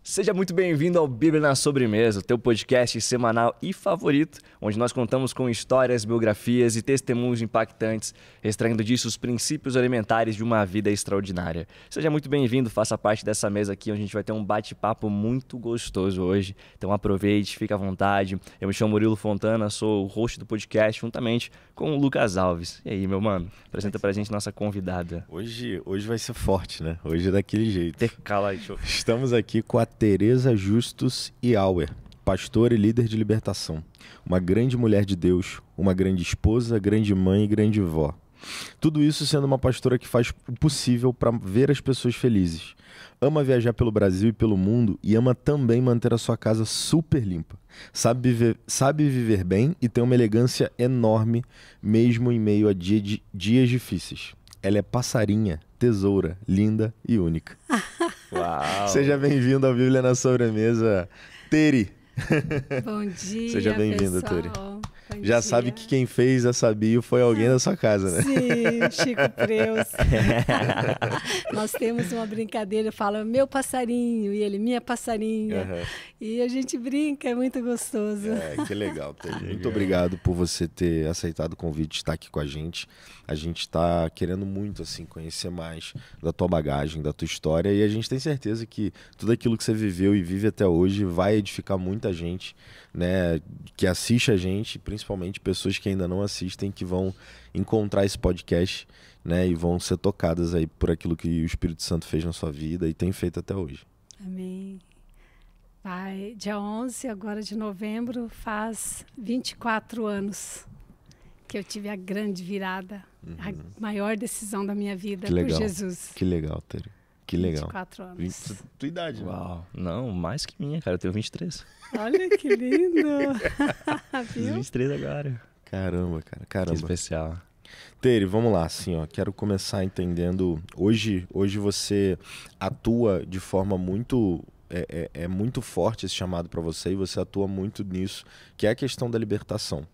Seja muito bem-vindo ao Bíblia na Sobremesa, o teu podcast semanal e favorito, onde nós contamos com histórias, biografias e testemunhos impactantes, extraindo disso os princípios elementares de uma vida extraordinária. Seja muito bem-vindo, faça parte dessa mesa aqui, onde a gente vai ter um bate-papo muito gostoso hoje. Então aproveite, fique à vontade. Eu me chamo Murilo Fontana, sou o host do podcast, juntamente com o Lucas Alves. E aí, meu mano, apresenta pra gente nossa convidada. Hoje vai ser forte, né? Hoje é daquele jeito. Estamos aqui com a Teresa Justus e Auer, pastora e líder de libertação. Uma grande mulher de Deus, uma grande esposa, grande mãe e grande vó. Tudo isso sendo uma pastora que faz o possível para ver as pessoas felizes. Ama viajar pelo Brasil e pelo mundo e ama também manter a sua casa super limpa. Sabe viver bem e tem uma elegância enorme, mesmo em meio a dias difíceis. Ela é passarinha, tesoura, linda e única. Uau. Seja bem-vindo ao Bíblia na Sobremesa, Teri. Bom dia, seja bem-vinda, Teri. Já dia. sabe que quem fez essa bio foi alguém da sua casa, né? Sim, Chico Preus. Nós temos uma brincadeira, fala meu passarinho, e ele minha passarinha. Uhum. E a gente brinca, é muito gostoso. Que legal, Teri. Muito obrigado por você ter aceitado o convite de estar aqui com a gente. A gente está querendo muito assim, conhecer mais da tua bagagem, da tua história, e a gente tem certeza que tudo aquilo que você viveu e vive até hoje vai edificar muita gente, né, que assiste a gente, principalmente pessoas que ainda não assistem, que vão encontrar esse podcast, né, e vão ser tocadas aí por aquilo que o Espírito Santo fez na sua vida e tem feito até hoje. Amém. Dia 11 agora de novembro faz 24 anos que eu tive a grande virada, a maior decisão da minha vida por Jesus. Que legal, Teri. Que legal. 24 anos. Tua idade, né? Uau. Não, mais que minha, cara. Eu tenho 23. Olha que lindo. Viu? 23 agora. Caramba, cara. Caramba. Que especial. Teri, vamos lá, assim, ó. Quero começar entendendo. Hoje você atua de forma muito... É muito forte esse chamado para você e você atua muito nisso, que é a questão da libertação.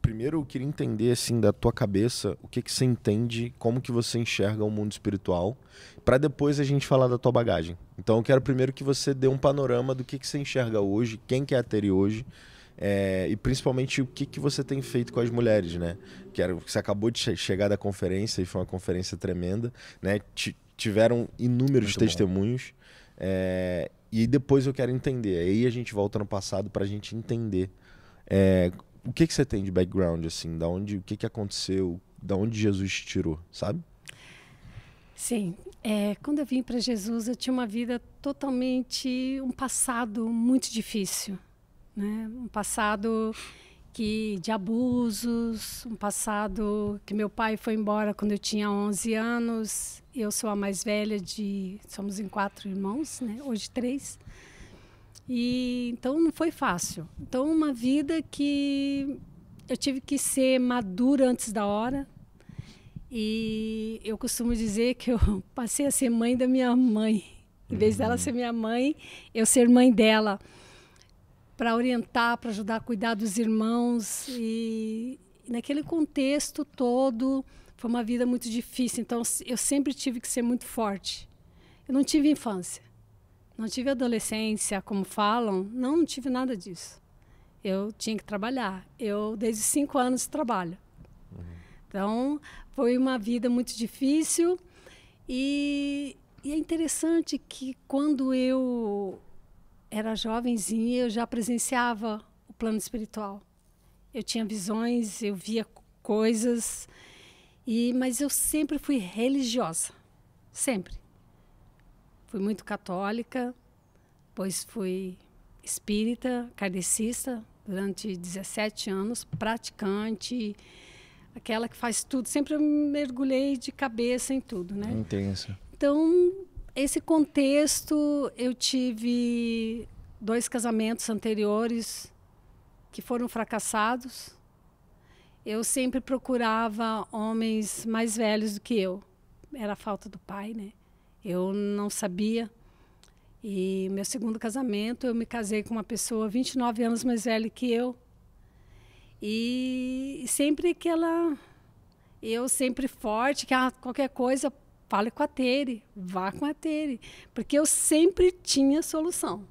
Primeiro eu queria entender assim da tua cabeça o que você entende, como que você enxerga o mundo espiritual, para depois a gente falar da tua bagagem. Então eu quero primeiro que você dê um panorama do que você enxerga hoje, quem que é a Teri hoje, e principalmente o que você tem feito com as mulheres, né? Você acabou de chegar da conferência e foi uma conferência tremenda, né? Tiveram inúmeros muito testemunhos, e depois eu quero entender. Aí a gente volta no passado para a gente entender o que você tem de background, assim, o que aconteceu, da onde Jesus te tirou, sabe? Sim, quando eu vim para Jesus, eu tinha uma vida totalmente, um passado muito difícil, né? Um passado de abusos, um passado que meu pai foi embora quando eu tinha 11 anos, eu sou a mais velha somos em 4 irmãos, né? Hoje 3. E então não foi fácil. Então uma vida que eu tive que ser madura antes da hora. E eu costumo dizer que eu passei a ser mãe da minha mãe. Em vez dela ser minha mãe, eu ser mãe dela. Para orientar, para ajudar a cuidar dos irmãos. E naquele contexto todo, foi uma vida muito difícil. Então eu sempre tive que ser muito forte. Eu não tive infância. Não tive adolescência, como falam. Não tive nada disso. Eu tinha que trabalhar. Eu, desde 5 anos, trabalho. Então, foi uma vida muito difícil. E é interessante que, quando eu era jovenzinha, eu já presenciava o plano espiritual. Eu tinha visões, eu via coisas. Mas eu sempre fui religiosa. Sempre. Fui muito católica, depois fui espírita, kardecista, durante 17 anos, praticante, aquela que faz tudo. Sempre eu mergulhei de cabeça em tudo, né? Intenso. Então, esse contexto, eu tive 2 casamentos anteriores que foram fracassados. Eu sempre procurava homens mais velhos do que eu. Era a falta do pai, né? Eu não sabia. E meu segundo casamento, eu me casei com uma pessoa 29 anos mais velha que eu. E sempre eu sempre forte, que qualquer coisa fale com a Tere, vá com a Tere. Porque eu sempre tinha solução.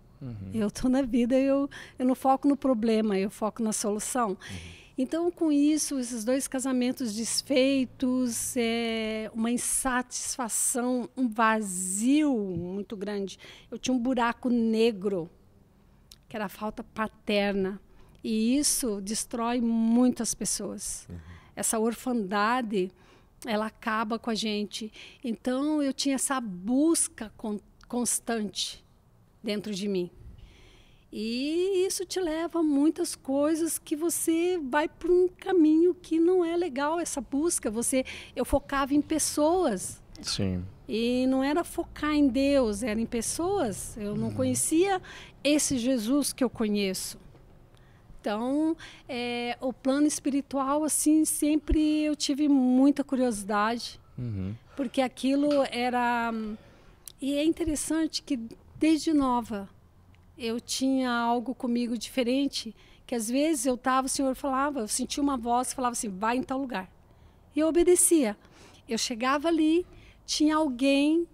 Eu estou na vida, eu não foco no problema, eu foco na solução. Então, com isso, esses 2 casamentos desfeitos, uma insatisfação, um vazio muito grande. Eu tinha um buraco negro, que era a falta paterna. E isso destrói muitas pessoas. Essa orfandade, ela acaba com a gente. Então, eu tinha essa busca constante dentro de mim. E isso te leva a muitas coisas que você vai por um caminho que não é legal, essa busca. Eu focava em pessoas. Sim. E não era focar em Deus, era em pessoas. Eu não conhecia esse Jesus que eu conheço. Então, o plano espiritual, assim, sempre eu tive muita curiosidade. Porque aquilo era... E é interessante que, desde nova, eu tinha algo comigo diferente, que às vezes eu estava, o Senhor falava, eu sentia uma voz que falava assim, vai em tal lugar. E eu obedecia. Eu chegava ali, tinha alguém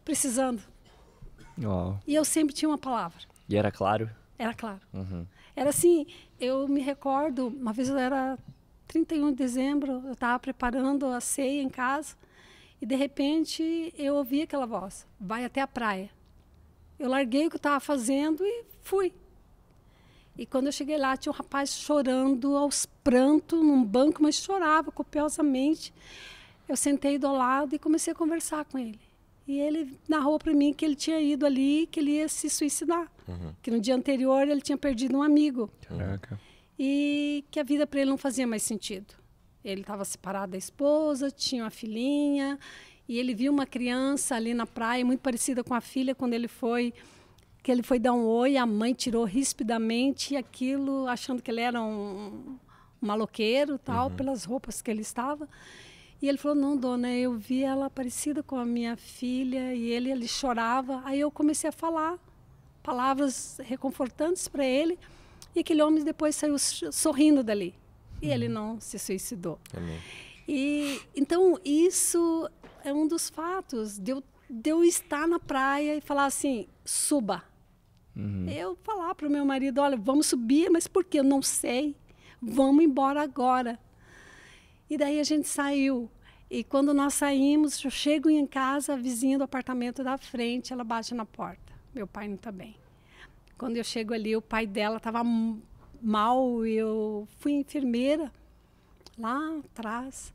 precisando. Uau. E eu sempre tinha uma palavra. E era claro? Era claro. Era assim, eu me recordo, uma vez era 31 de dezembro, eu estava preparando a ceia em casa, e de repente eu ouvi aquela voz, vai até a praia. Eu larguei o que eu estava fazendo e fui. E quando eu cheguei lá, tinha um rapaz chorando aos prantos num banco, mas chorava copiosamente. Eu sentei do lado e comecei a conversar com ele. E ele narrou para mim que ele tinha ido ali, que ele ia se suicidar. Que no dia anterior ele tinha perdido um amigo. Caraca. E que a vida para ele não fazia mais sentido. Ele estava separado da esposa, tinha uma filhinha... E ele viu uma criança ali na praia, muito parecida com a filha, quando ele foi dar um oi, a mãe tirou rispidamente aquilo, achando que ele era um maloqueiro, tal, pelas roupas que ele estava. E ele falou, não, dona, eu vi ela parecida com a minha filha, e ele chorava. Aí eu comecei a falar palavras reconfortantes para ele, e aquele homem depois saiu sorrindo dali. E ele não se suicidou. Amém. E então isso é um dos fatos de eu estar na praia e falar assim, suba. Eu falar para o meu marido, olha, vamos subir, mas por quê? Eu não sei. Vamos embora agora. E daí a gente saiu. E quando nós saímos, eu chego em casa, a vizinha do apartamento da frente, ela bate na porta. Meu pai não está bem. Quando eu chego ali, o pai dela estava mal, eu fui enfermeira lá atrás.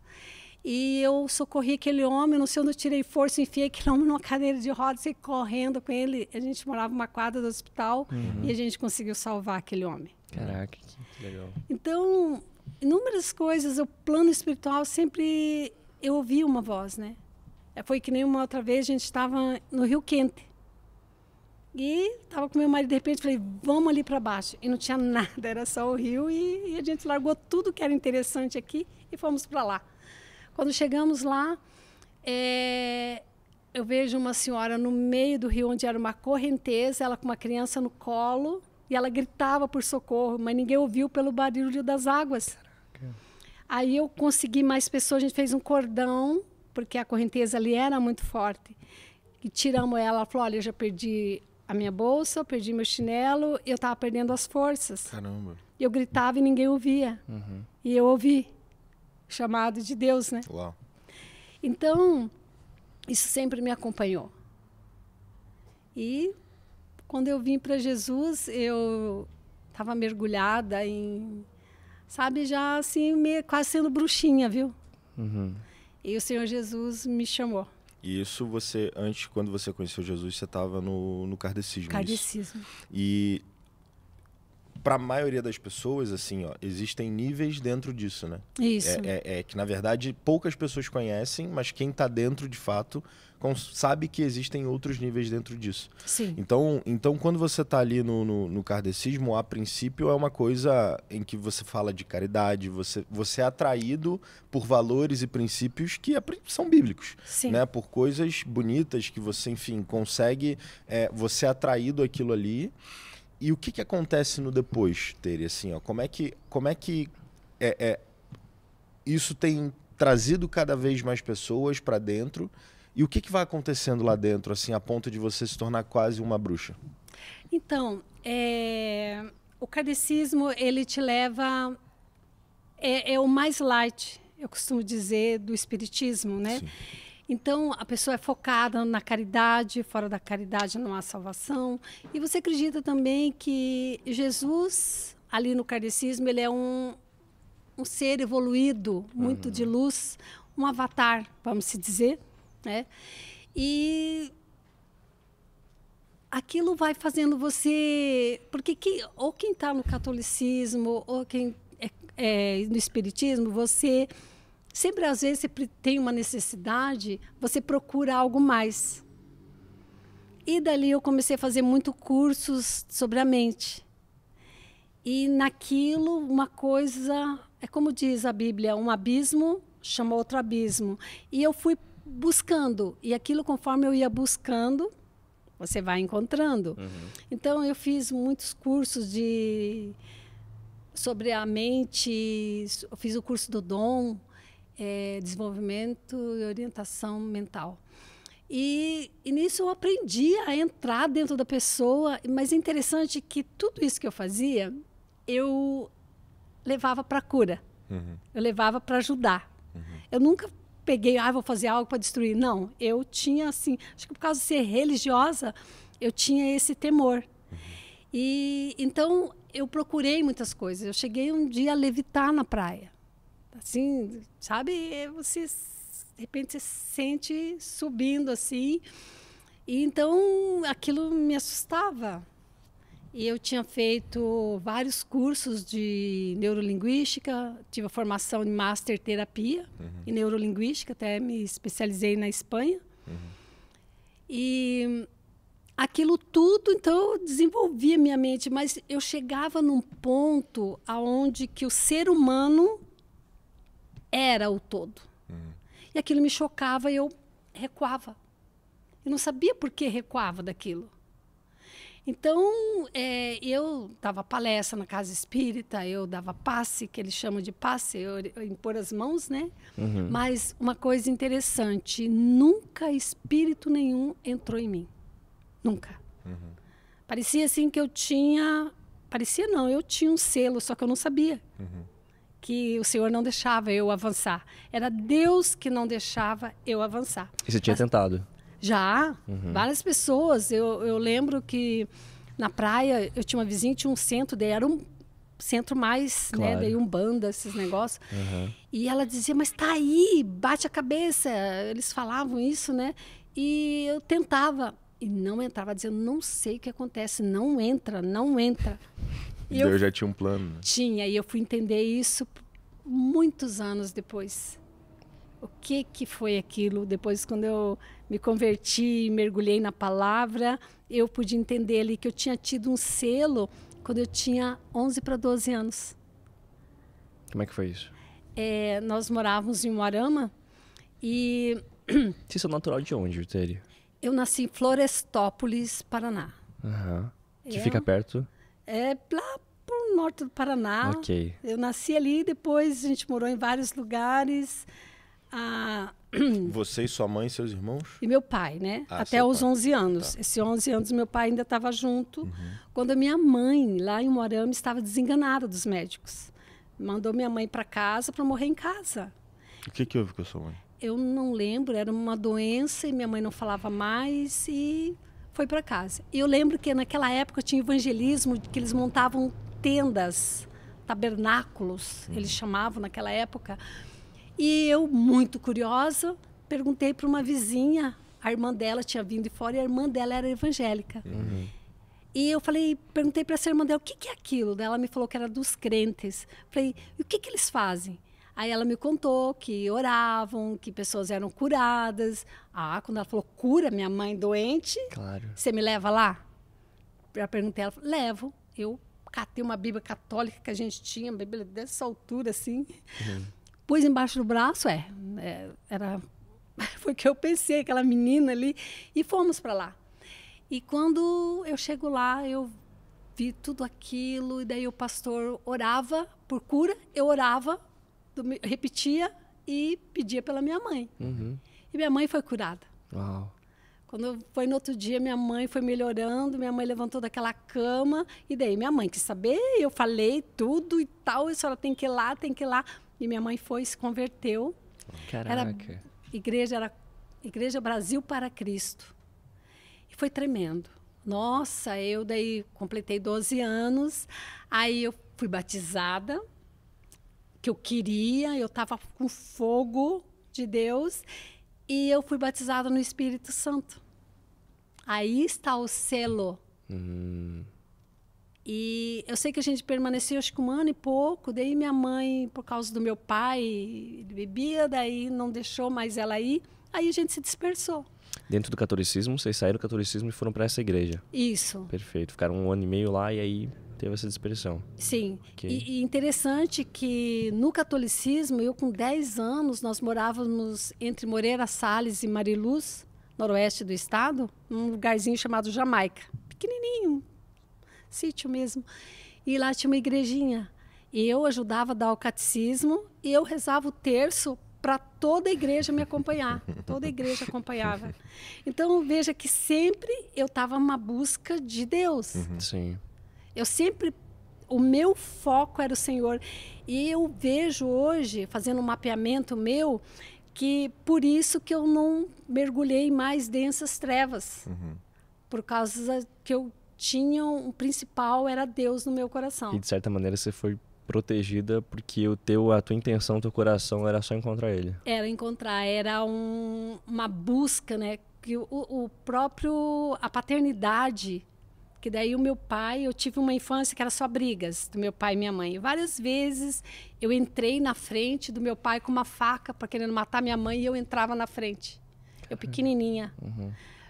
E eu socorri aquele homem, não sei onde eu tirei força, enfiei aquele homem numa cadeira de rodas, saí correndo com ele. A gente morava numa quadra do hospital e a gente conseguiu salvar aquele homem. Caraca, que legal. Então, inúmeras coisas, o plano espiritual sempre eu ouvi uma voz, né? Foi que nem uma outra vez, a gente estava no Rio Quente. E estava com meu marido, de repente, falei, vamos ali para baixo. E não tinha nada, era só o rio. E a gente largou tudo que era interessante aqui e fomos para lá. Quando chegamos lá, eu vejo uma senhora no meio do rio, onde era uma correnteza, ela com uma criança no colo, e ela gritava por socorro, mas ninguém ouviu pelo barulho das águas. Caraca. Aí eu consegui mais pessoas, a gente fez um cordão, porque a correnteza ali era muito forte. E tiramos ela, ela falou, olha, eu já perdi a minha bolsa, eu perdi meu chinelo, eu estava perdendo as forças. Caramba. Eu gritava e ninguém ouvia. E eu ouvi. Chamado de Deus, né? Uau. Então, isso sempre me acompanhou. E quando eu vim para Jesus, eu estava mergulhada em, sabe, já assim, meio, quase sendo bruxinha, viu? E o Senhor Jesus me chamou. E isso você, antes, quando você conheceu Jesus, você estava no kardecismo. Kardecismo. E para a maioria das pessoas, assim, ó, existem níveis dentro disso, né? Isso. É que, na verdade, poucas pessoas conhecem, mas quem está dentro, de fato, sabe que existem outros níveis dentro disso. Sim. Então quando você está ali no kardecismo, a princípio é uma coisa em que você fala de caridade, você é atraído por valores e princípios que são bíblicos. Sim. Né? Por coisas bonitas que você, enfim, consegue... você é atraído àquilo ali. E o que acontece no depois, Tere? Assim, ó, como é que isso tem trazido cada vez mais pessoas para dentro E o que vai acontecendo lá dentro, assim, a ponto de você se tornar quase uma bruxa? Então, o kardecismo, ele te leva... É o mais light, eu costumo dizer, do espiritismo, né? Sim. Então, a pessoa é focada na caridade, fora da caridade não há salvação. E você acredita também que Jesus, ali no kardecismo, ele é um ser evoluído, muito de luz, um avatar, vamos se dizer, né? E aquilo vai fazendo você... Porque ou quem está no catolicismo, ou quem no espiritismo, você... Sempre, às vezes, você tem uma necessidade, você procura algo mais. E dali eu comecei a fazer muitos cursos sobre a mente. E naquilo, uma coisa... É como diz a Bíblia, um abismo chama outro abismo. E eu fui buscando. E aquilo, conforme eu ia buscando, você vai encontrando. Então, eu fiz muitos cursos sobre a mente. Eu fiz o curso do Dom, desenvolvimento e orientação mental. E nisso eu aprendi a entrar dentro da pessoa, mas é interessante que tudo isso que eu fazia, eu levava para a cura, eu levava para ajudar. Eu nunca peguei, vou fazer algo para destruir. Não, eu tinha assim, acho que por causa de ser religiosa, eu tinha esse temor. E então eu procurei muitas coisas. Eu cheguei um dia a levitar na praia. Assim, sabe, você de repente se sente subindo assim, e então aquilo me assustava. E eu tinha feito vários cursos de neurolinguística, tive a formação em Master Terapia em neurolinguística, até me especializei na Espanha. E aquilo tudo, então, eu desenvolvia minha mente, mas eu chegava num ponto aonde que o ser humano era o todo. E aquilo me chocava e eu recuava. Eu não sabia por que recuava daquilo. Então, eu dava palestra na casa espírita, eu dava passe, que eles chamam de passe, eu impor as mãos, né? Mas uma coisa interessante, nunca espírito nenhum entrou em mim. Nunca. Parecia assim que eu tinha... Parecia não, eu tinha um selo, só que eu não sabia. Que o Senhor não deixava eu avançar. Era Deus que não deixava eu avançar. E você tinha tentado? Já, várias pessoas. Eu lembro que na praia eu tinha uma vizinha que tinha um centro, daí era um centro mais, claro, né, daí Umbanda, esses negócios. E ela dizia, mas tá aí, bate a cabeça. Eles falavam isso, né? E eu tentava e não entrava, dizendo, não sei o que acontece, não entra, não entra. E Deus já tinha um plano, né? Tinha, e eu fui entender isso muitos anos depois. O que foi aquilo? Depois, quando eu me converti, mergulhei na palavra, eu pude entender ali que eu tinha tido um selo quando eu tinha 11 para 12 anos. Como é que foi isso? Nós morávamos em Umuarama e... Vocês são natural de onde, Vitória? Eu nasci em Florestópolis, Paraná. Que fica perto? Lá pro norte do Paraná. Ok. Eu nasci ali, depois a gente morou em vários lugares. Você e sua mãe e seus irmãos? E meu pai, né? Até os 11 anos. Tá. Esses 11 anos meu pai ainda estava junto. Quando a minha mãe, lá em Umuarama, estava desenganada dos médicos. Mandou minha mãe para casa para morrer em casa. O que houve com a sua mãe? Eu não lembro, era uma doença e minha mãe não falava mais e foi para casa. E eu lembro que naquela época tinha evangelismo, que eles montavam tendas, tabernáculos, eles chamavam naquela época. E eu, muito curiosa, perguntei para uma vizinha, a irmã dela tinha vindo de fora e a irmã dela era evangélica. E eu perguntei para essa irmã dela, o que é aquilo? Daí ela me falou que era dos crentes. Falei, e o que eles fazem? Aí ela me contou que oravam, que pessoas eram curadas. Quando ela falou, cura minha mãe doente, claro, você me leva lá? Eu perguntei, ela falou, levo. Eu catei uma Bíblia católica que a gente tinha, uma Bíblia dessa altura, assim. Pus embaixo do braço, foi o que eu pensei, aquela menina ali, e fomos para lá. E quando eu chego lá, eu vi tudo aquilo, e daí o pastor orava por cura, eu orava, repetia e pedia pela minha mãe. E minha mãe foi curada. Uau. Quando foi no outro dia, minha mãe foi melhorando, minha mãe levantou daquela cama, e daí minha mãe quis saber, eu falei tudo e tal, e a senhora tem que ir lá, tem que ir lá. E minha mãe foi, se converteu. Caraca. Era Igreja Brasil para Cristo. E foi tremendo. Nossa, eu daí completei 12 anos, aí eu fui batizada, que eu queria, eu estava com fogo de Deus, e eu fui batizada no Espírito Santo. Aí está o selo. E eu sei que a gente permaneceu, acho que 1 ano e pouco. Daí minha mãe, por causa do meu pai, ele bebia, daí não deixou mais ela ir. Aí a gente se dispersou. Dentro do catolicismo, vocês saíram do catolicismo e foram para essa igreja. Isso. Perfeito. Ficaram 1 ano e meio lá e aí teve essa dispersão. Sim. Ok. E interessante que no catolicismo, eu com 10 anos, nós morávamos entre Moreira Salles e Mariluz, noroeste do estado, num lugarzinho chamado Jamaica. Pequenininho, sítio mesmo. E lá tinha uma igrejinha. E eu ajudava a dar o catecismo e eu rezava o terço para toda a igreja me acompanhar. Toda a igreja acompanhava. Então, veja que sempre eu estava numa busca de Deus. Sim. Eu sempre... O meu foco era o Senhor. E eu vejo hoje, fazendo um mapeamento meu, que por isso que eu não mergulhei mais densas trevas. Por causa que eu tinha um principal, era Deus no meu coração. E de certa maneira você foi protegida porque a tua intenção, o teu coração era só encontrar ele. Era encontrar, era uma busca, né? Que o próprio, a paternidade, que daí o meu pai, eu tive uma infância que era só brigas do meu pai e minha mãe. Várias vezes eu entrei na frente do meu pai com uma faca para querendo matar minha mãe e eu entrava na frente. Eu pequenininha.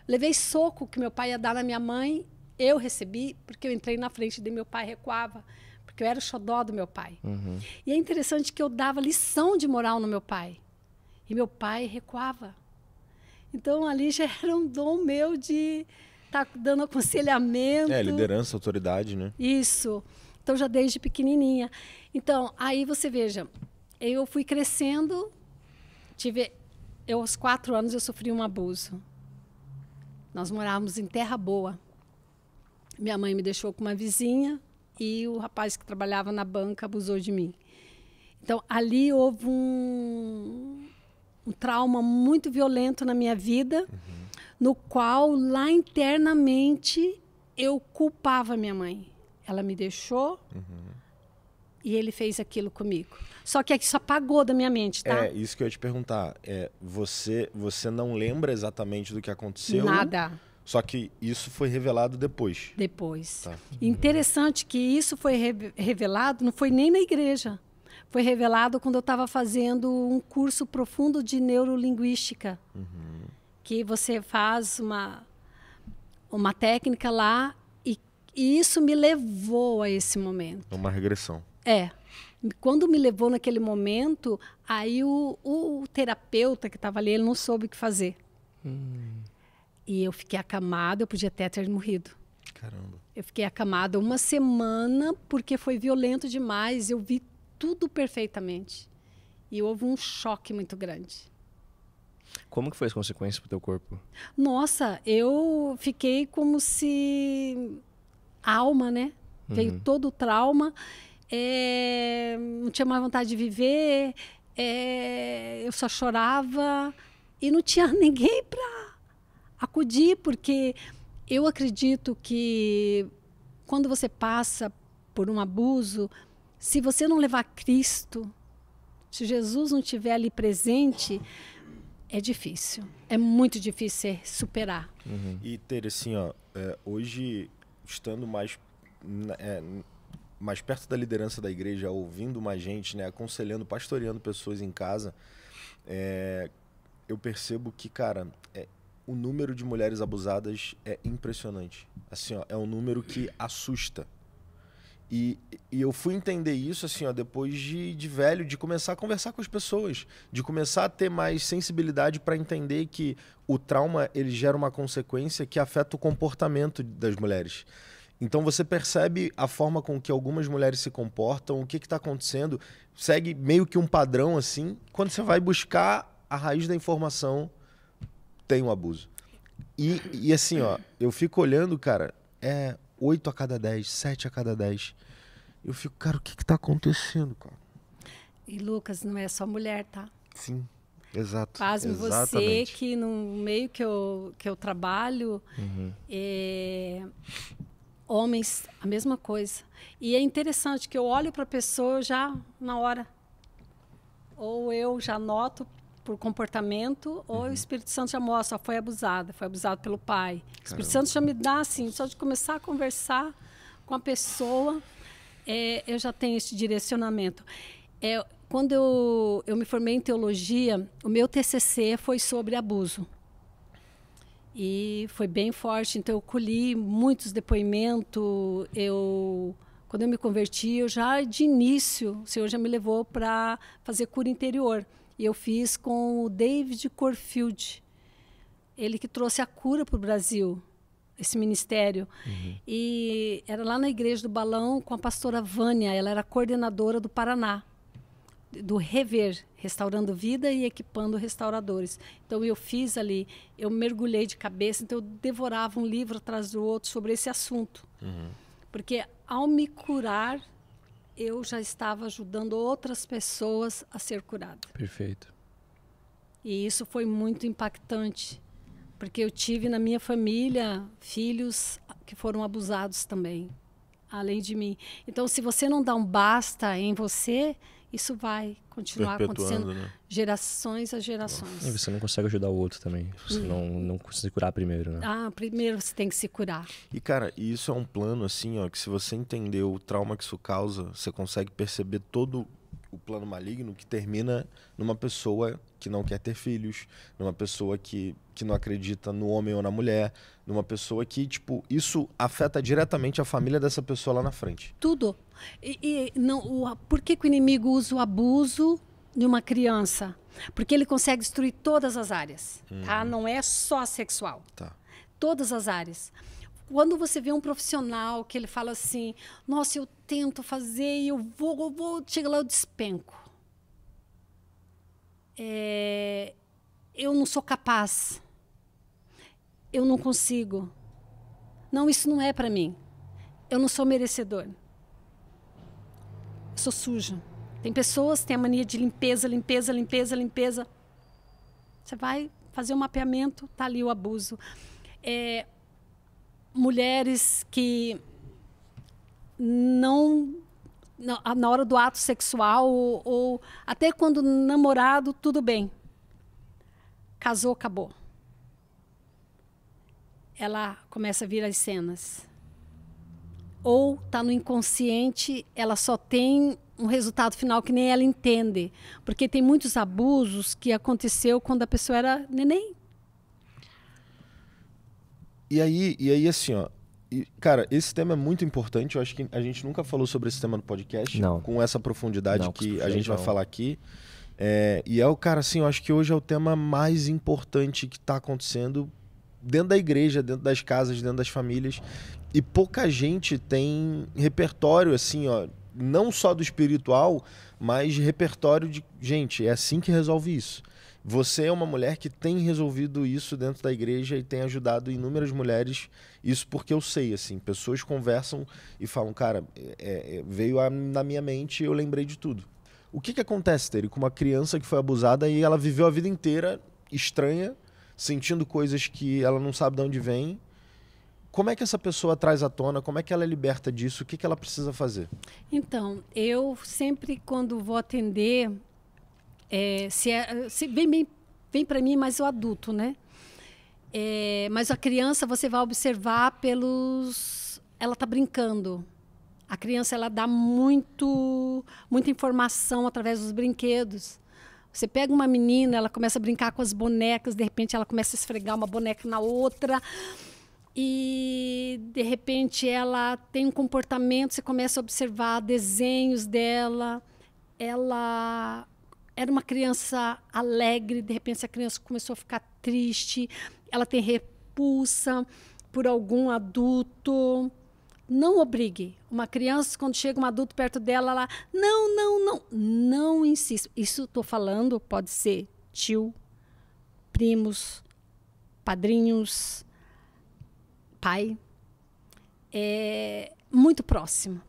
Levei soco que meu pai ia dar na minha mãe, eu recebi porque eu entrei na frente e meu pai recuava. Porque eu era o xodó do meu pai. E é interessante que eu dava lição de moral no meu pai. E meu pai recuava. Então, ali já era um dom meu de estar dando aconselhamento. Liderança, autoridade, né? Isso. Então, já desde pequenininha. Então, aí você veja, eu fui crescendo, aos 4 anos, eu sofri um abuso. Nós morávamos em Terra Boa. Minha mãe me deixou com uma vizinha, e o rapaz que trabalhava na banca abusou de mim. Então, ali houve um trauma muito violento na minha vida, no qual, lá internamente, eu culpava minha mãe. Ela me deixou e ele fez aquilo comigo. Só que isso apagou da minha mente, tá? Isso que eu ia te perguntar. Você não lembra exatamente do que aconteceu? Nada. Só que isso foi revelado depois. Depois. Tá. Interessante que isso foi revelado, não foi nem na igreja. Foi revelado quando eu estava fazendo um curso profundo de neurolinguística. Que você faz uma técnica lá e isso me levou a esse momento. Uma regressão. Quando me levou naquele momento, aí o terapeuta que estava ali, ele não soube o que fazer. E eu fiquei acamada, eu podia até ter morrido. Caramba. Eu fiquei acamada 1 semana porque foi violento demais. Eu vi tudo perfeitamente. E houve um choque muito grande. Como que foi as consequências pro teu corpo? Nossa, eu fiquei como se... A alma, né? Veio todo o trauma. Não tinha mais vontade de viver. Eu só chorava. E não tinha ninguém para acudir, porque eu acredito que quando você passa por um abuso, se você não levar Cristo, se Jesus não estiver ali presente, é difícil. É muito difícil superar. E ter assim, hoje, estando mais perto da liderança da igreja, ouvindo mais gente, né, aconselhando, pastoreando pessoas em casa, eu percebo que, cara, o número de mulheres abusadas é impressionante. Assim, é um número que assusta. E eu fui entender isso assim, depois de velho, de começar a conversar com as pessoas, de começar a ter mais sensibilidade para entender que o trauma ele gera uma consequência que afeta o comportamento das mulheres. Então você percebe a forma com que algumas mulheres se comportam, o que está acontecendo, segue meio que um padrão assim. Quando você vai buscar a raiz da informação, tem um abuso. E assim, ó, eu fico olhando, cara, 8 a cada 10, 7 a cada 10. Eu fico, cara, o que tá acontecendo, cara? E Lucas, não é só mulher, tá? Sim, exato. Pasme você exatamente. que no meio que eu trabalho, homens, a mesma coisa. E é interessante que eu olho para a pessoa já na hora. Ou eu já noto por comportamento, ou o Espírito Santo já mostra, foi abusado pelo pai. O Espírito Santo já me dá, assim, só de começar a conversar com a pessoa, eu já tenho esse direcionamento. Quando eu me formei em teologia, o meu TCC foi sobre abuso. E foi bem forte, então eu colhi muitos depoimentos. Quando eu me converti, eu já de início, o Senhor já me levou para fazer cura interior. E eu fiz com o David Corfield, ele que trouxe a cura para o Brasil, esse ministério. E era lá na Igreja do Balão com a pastora Vânia, ela era coordenadora do Paraná, do Rever, Restaurando Vida e Equipando Restauradores. Então eu fiz ali, eu mergulhei de cabeça, então eu devorava um livro atrás do outro sobre esse assunto. Porque ao me curar, eu já estava ajudando outras pessoas a ser curadas. Perfeito. E isso foi muito impactante, porque eu tive na minha família filhos que foram abusados também, além de mim. Então, se você não dá um basta em você, isso vai continuar acontecendo, né? gerações a gerações. E você não consegue ajudar o outro também. Você não consegue curar primeiro, né? Primeiro você tem que se curar. E, cara, isso é um plano, assim, ó, que se você entender o trauma que isso causa, você consegue perceber todo o plano maligno que termina numa pessoa que não quer ter filhos, numa pessoa que não acredita no homem ou na mulher, numa pessoa que, tipo, isso afeta diretamente a família dessa pessoa lá na frente. Tudo. Por que o inimigo usa o abuso de uma criança? Porque ele consegue destruir todas as áreas, tá? Não é só sexual. Tá. Todas as áreas. Quando você vê um profissional que ele fala assim, nossa, eu tento fazer e eu vou, chega lá, eu despenco. Eu não sou capaz. Eu não consigo. Não, isso não é para mim. Eu não sou merecedor. Eu sou suja. Tem pessoas que têm a mania de limpeza. Você vai fazer um mapeamento, tá ali o abuso. Mulheres que na hora do ato sexual ou até quando namorado, tudo bem. Casou, acabou. Ela começa a vir as cenas. Ou está no inconsciente, ela só tem um resultado final que nem ela entende. Porque tem muitos abusos que aconteceu quando a pessoa era neném. E aí assim, ó, cara, esse tema é muito importante. Eu acho que a gente nunca falou sobre esse tema no podcast. Não. Com essa profundidade Não, que a gente vai não. falar aqui. E é o cara, assim, eu acho que hoje é o tema mais importante que está acontecendo dentro da igreja, dentro das casas, dentro das famílias. E pouca gente tem repertório, assim, ó, não só do espiritual, mas repertório de, gente, é assim que resolve isso. Você é uma mulher que tem resolvido isso dentro da igreja e tem ajudado inúmeras mulheres. Isso porque eu sei, assim, pessoas conversam e falam, cara, veio na minha mente e eu lembrei de tudo. O que acontece, Tere, com uma criança que foi abusada e ela viveu a vida inteira estranha, sentindo coisas que ela não sabe de onde vem? Como é que essa pessoa traz à tona? Como é que ela é liberta disso? O que ela precisa fazer? Então, eu sempre, quando vou atender, se vem para mim, mas o adulto, né? Mas a criança, você vai observar pelos... Ela está brincando. A criança, ela dá muita informação através dos brinquedos. Você pega uma menina, ela começa a brincar com as bonecas, de repente ela começa a esfregar uma boneca na outra... E, de repente, ela tem um comportamento, você começa a observar desenhos dela. Ela era uma criança alegre, de repente, a criança começou a ficar triste. Ela tem repulsa por algum adulto. Não obrigue. Uma criança, quando chega um adulto perto dela, ela... Não insista. Isso estou falando, pode ser tio, primos, padrinhos, pai, muito próximo.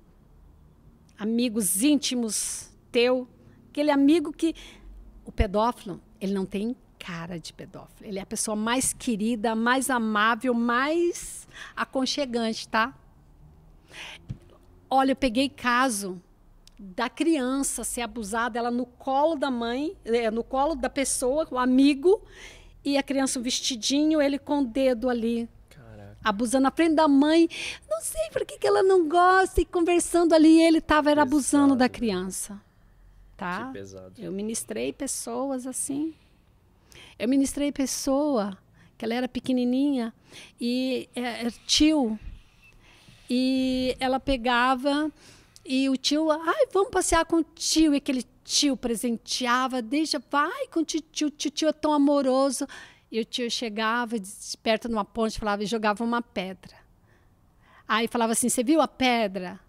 Amigos íntimos teu, aquele amigo que... O pedófilo, ele não tem cara de pedófilo. Ele é a pessoa mais querida, mais amável, mais aconchegante, tá? Olha, eu peguei caso da criança ser abusada, ela no colo da mãe, no colo da pessoa, o amigo, e a criança um vestidinho, ele com o dedo ali. Caraca. Abusando na frente da mãe. Não sei por que ela não gosta, e conversando ali, ele estava abusando da criança. Tá? Que pesado. Eu ministrei pessoas assim. Eu ministrei pessoa, que ela era pequenininha, e tio, e ela pegava, e o tio, vamos passear com o tio, e aquele tio presenteava, vai com o tio é tão amoroso. E o tio chegava perto de uma ponte, falava, e jogava uma pedra. Aí falava assim, você viu a pedra?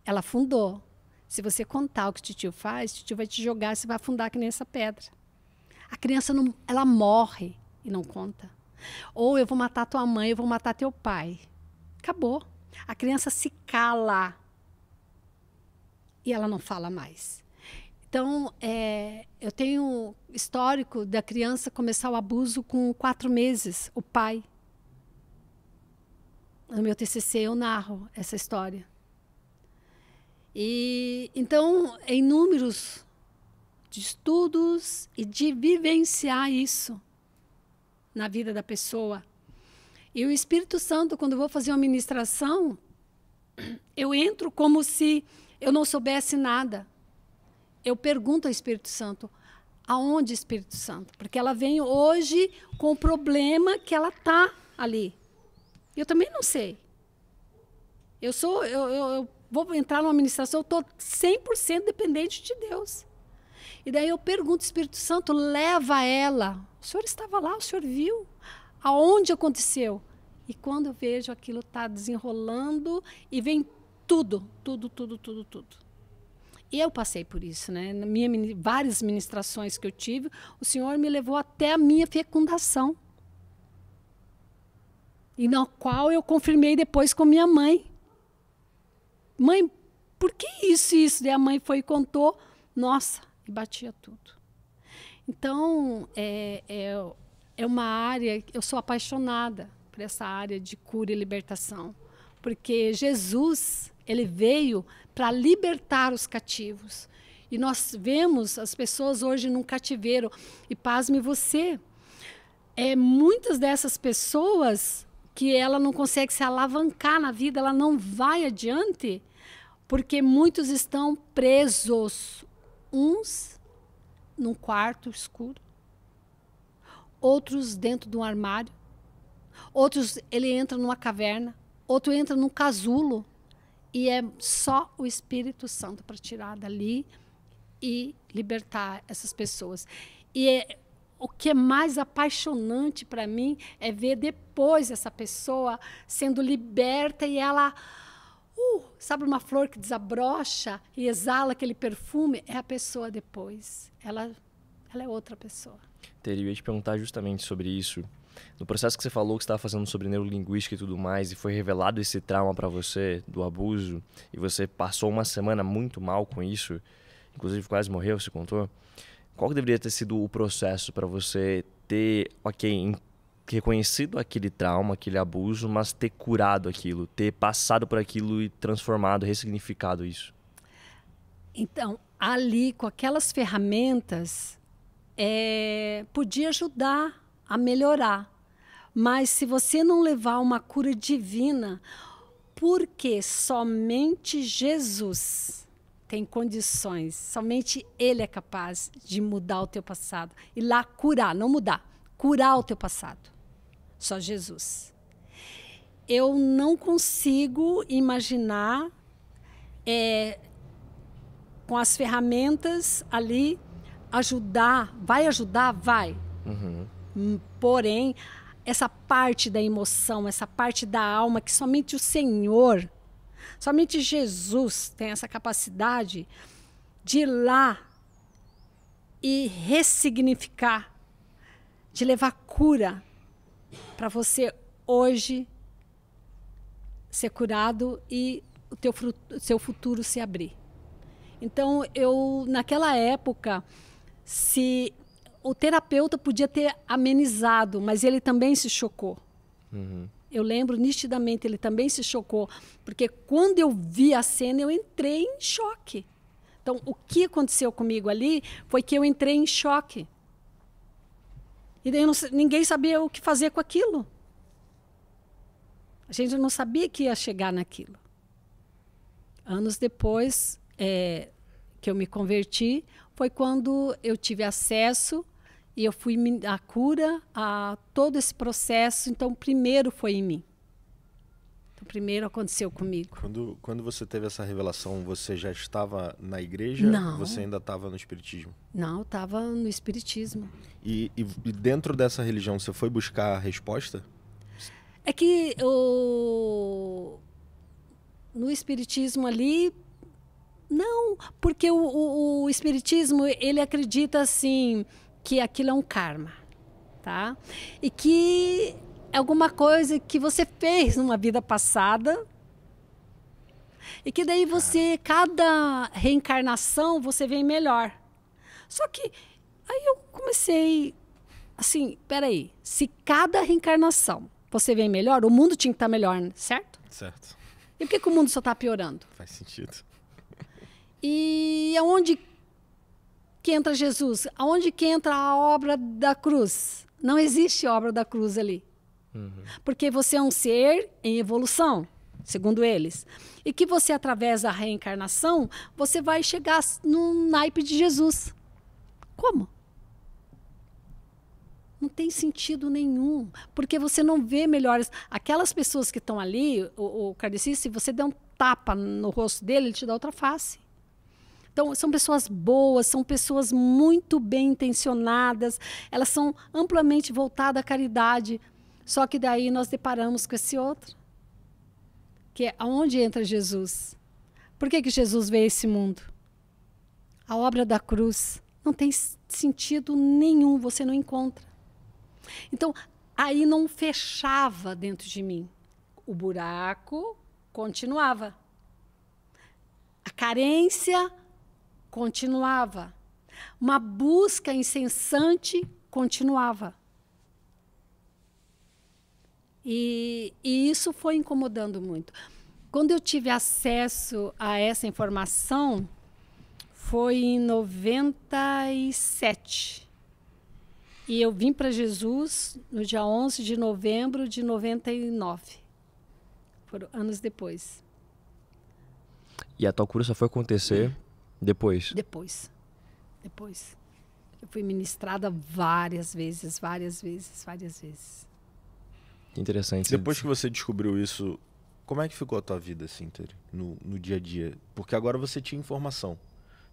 Ela afundou. Se você contar o que o tio faz, o tio vai te jogar, você vai afundar que nem essa pedra. A criança, não, ela morre e não conta. Ou eu vou matar tua mãe, eu vou matar teu pai. Acabou. A criança se cala. E ela não fala mais. Então, eu tenho histórico da criança começar o abuso com 4 meses, o pai. No meu TCC eu narro essa história. E então, em números de estudos e de vivenciar isso na vida da pessoa. E o Espírito Santo, quando eu vou fazer uma ministração, eu entro como se eu não soubesse nada. Eu pergunto ao Espírito Santo, aonde Espírito Santo? Porque ela vem hoje com o problema que ela está ali. Eu também não sei. Eu vou entrar numa ministração, eu estou 100% dependente de Deus. E daí eu pergunto, Espírito Santo, leva ela. O Senhor estava lá, o Senhor viu? Aonde aconteceu? E quando eu vejo aquilo está desenrolando e vem tudo. E eu passei por isso, né? Várias ministrações que eu tive, o Senhor me levou até a minha fecundação. E na qual eu confirmei depois com minha mãe. Mãe, por que isso e isso? Daí a mãe foi e contou, nossa, e batia tudo. Então, é uma área, eu sou apaixonada por essa área de cura e libertação. Porque Jesus, ele veio para libertar os cativos. E nós vemos as pessoas hoje num cativeiro. E pasme você, muitas dessas pessoas que ela não consegue se alavancar na vida, ela não vai adiante, porque muitos estão presos, uns num quarto escuro, outros dentro de um armário, outros ele entra numa caverna, outro entra num casulo, e é só o Espírito Santo para tirar dali e libertar essas pessoas. E o que é mais apaixonante para mim é ver depois essa pessoa sendo liberta e ela, sabe uma flor que desabrocha e exala aquele perfume? É a pessoa depois. Ela é outra pessoa. Eu ia te perguntar justamente sobre isso. No processo que você falou que você estava fazendo sobre neurolinguística e tudo mais, e foi revelado esse trauma para você do abuso, e você passou uma semana muito mal com isso, inclusive quase morreu, você contou. Qual que deveria ter sido o processo para você ter, reconhecido aquele trauma, aquele abuso, mas ter curado aquilo, ter passado por aquilo e transformado, ressignificado isso? Então, ali, com aquelas ferramentas, podia ajudar a melhorar. Mas se você não levar uma cura divina, porque somente Jesus tem condições, somente Ele é capaz de mudar o teu passado. E lá curar, não mudar, curar o teu passado. Só Jesus. Eu não consigo imaginar, com as ferramentas ali, ajudar. Vai ajudar? Vai. Uhum. Porém, essa parte da emoção, essa parte da alma, que somente o Senhor, somente Jesus tem essa capacidade de ir lá e ressignificar, de levar cura para você hoje ser curado e o seu futuro se abrir. Então, naquela época, se o terapeuta podia ter amenizado, mas ele também se chocou. Eu lembro nitidamente, ele também se chocou, porque quando eu vi a cena, eu entrei em choque. Então, o que aconteceu comigo ali foi que eu entrei em choque. E daí ninguém sabia o que fazer com aquilo. A gente não sabia que ia chegar naquilo. Anos depois que eu me converti, foi quando eu tive acesso e eu fui a cura a todo esse processo. Então, primeiro foi em mim. Então, primeiro aconteceu comigo. Quando você teve essa revelação, você já estava na igreja? Não. Você ainda estava no espiritismo? Não, eu estava no espiritismo. E dentro dessa religião, você foi buscar a resposta? É que no espiritismo ali, não, porque o espiritismo, ele acredita assim, que aquilo é um karma, tá? E que é alguma coisa que você fez numa vida passada e que daí você, cada reencarnação, você vem melhor. Só que aí eu comecei assim, peraí, se cada reencarnação você vem melhor, o mundo tinha que estar melhor, certo? Certo. E por que o mundo só está piorando? Faz sentido. E aonde que entra Jesus? Aonde que entra a obra da cruz? Não existe obra da cruz ali. Porque você é um ser em evolução, segundo eles. E que você, através da reencarnação, você vai chegar no naipe de Jesus. Como? Não tem sentido nenhum, porque você não vê melhores. Aquelas pessoas que estão ali, o kardecista, se você der um tapa no rosto dele, ele te dá outra face. Então, são pessoas boas, são pessoas muito bem intencionadas, elas são amplamente voltadas à caridade. Só que daí nós deparamos com esse outro, que é aonde entra Jesus. Por que Jesus veio a esse mundo? A obra da cruz não tem sentido nenhum, você não encontra. Então, aí não fechava dentro de mim. O buraco continuava. A carência continuava. Uma busca incessante continuava. E isso foi incomodando muito. Quando eu tive acesso a essa informação, foi em 97. E eu vim para Jesus no dia 11 de novembro de 99. Foram anos depois. E a tua cura só foi acontecer depois? Depois. Eu fui ministrada várias vezes. Que interessante. Depois que você descobriu isso, como é que ficou a tua vida, assim, Tere, no dia a dia? Porque agora você tinha informação,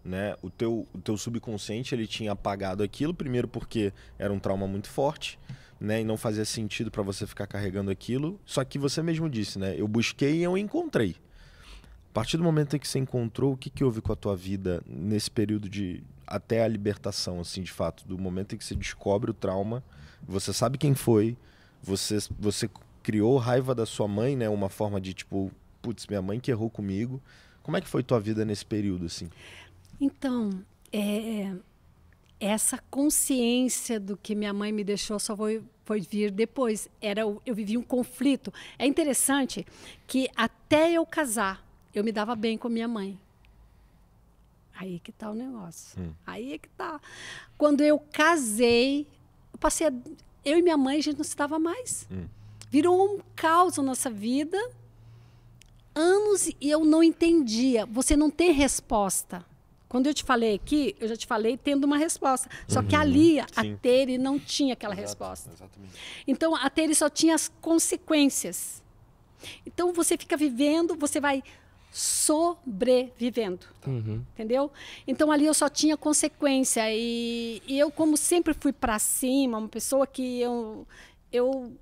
né? O teu subconsciente, ele tinha apagado aquilo, primeiro porque era um trauma muito forte, né? E não fazia sentido para você ficar carregando aquilo. Só que você mesmo disse, né? Eu busquei e eu encontrei. A partir do momento em que você encontrou, o que houve com a tua vida nesse período até a libertação, assim, de fato? Do momento em que você descobre o trauma, você sabe quem foi, você criou raiva da sua mãe, né? Uma forma de, tipo, putz, minha mãe que errou comigo. Como é que foi tua vida nesse período, assim? Então, essa consciência do que minha mãe me deixou só foi vir depois. Eu vivi um conflito. É interessante que até eu casar, eu me dava bem com minha mãe. Aí que tá o negócio. Aí é que tá. Quando eu casei, eu e minha mãe, a gente não se dava mais. Virou um caos na nossa vida. Anos e eu não entendia. Você não tem resposta. Quando eu te falei aqui, eu já te falei tendo uma resposta. Só que ali, a Tere não tinha aquela resposta. Exatamente. Então, a Tere só tinha as consequências. Então, você fica vivendo, você vai sobrevivendo. Entendeu? Então, ali eu só tinha consequência. E eu, como sempre fui para cima, uma pessoa que eu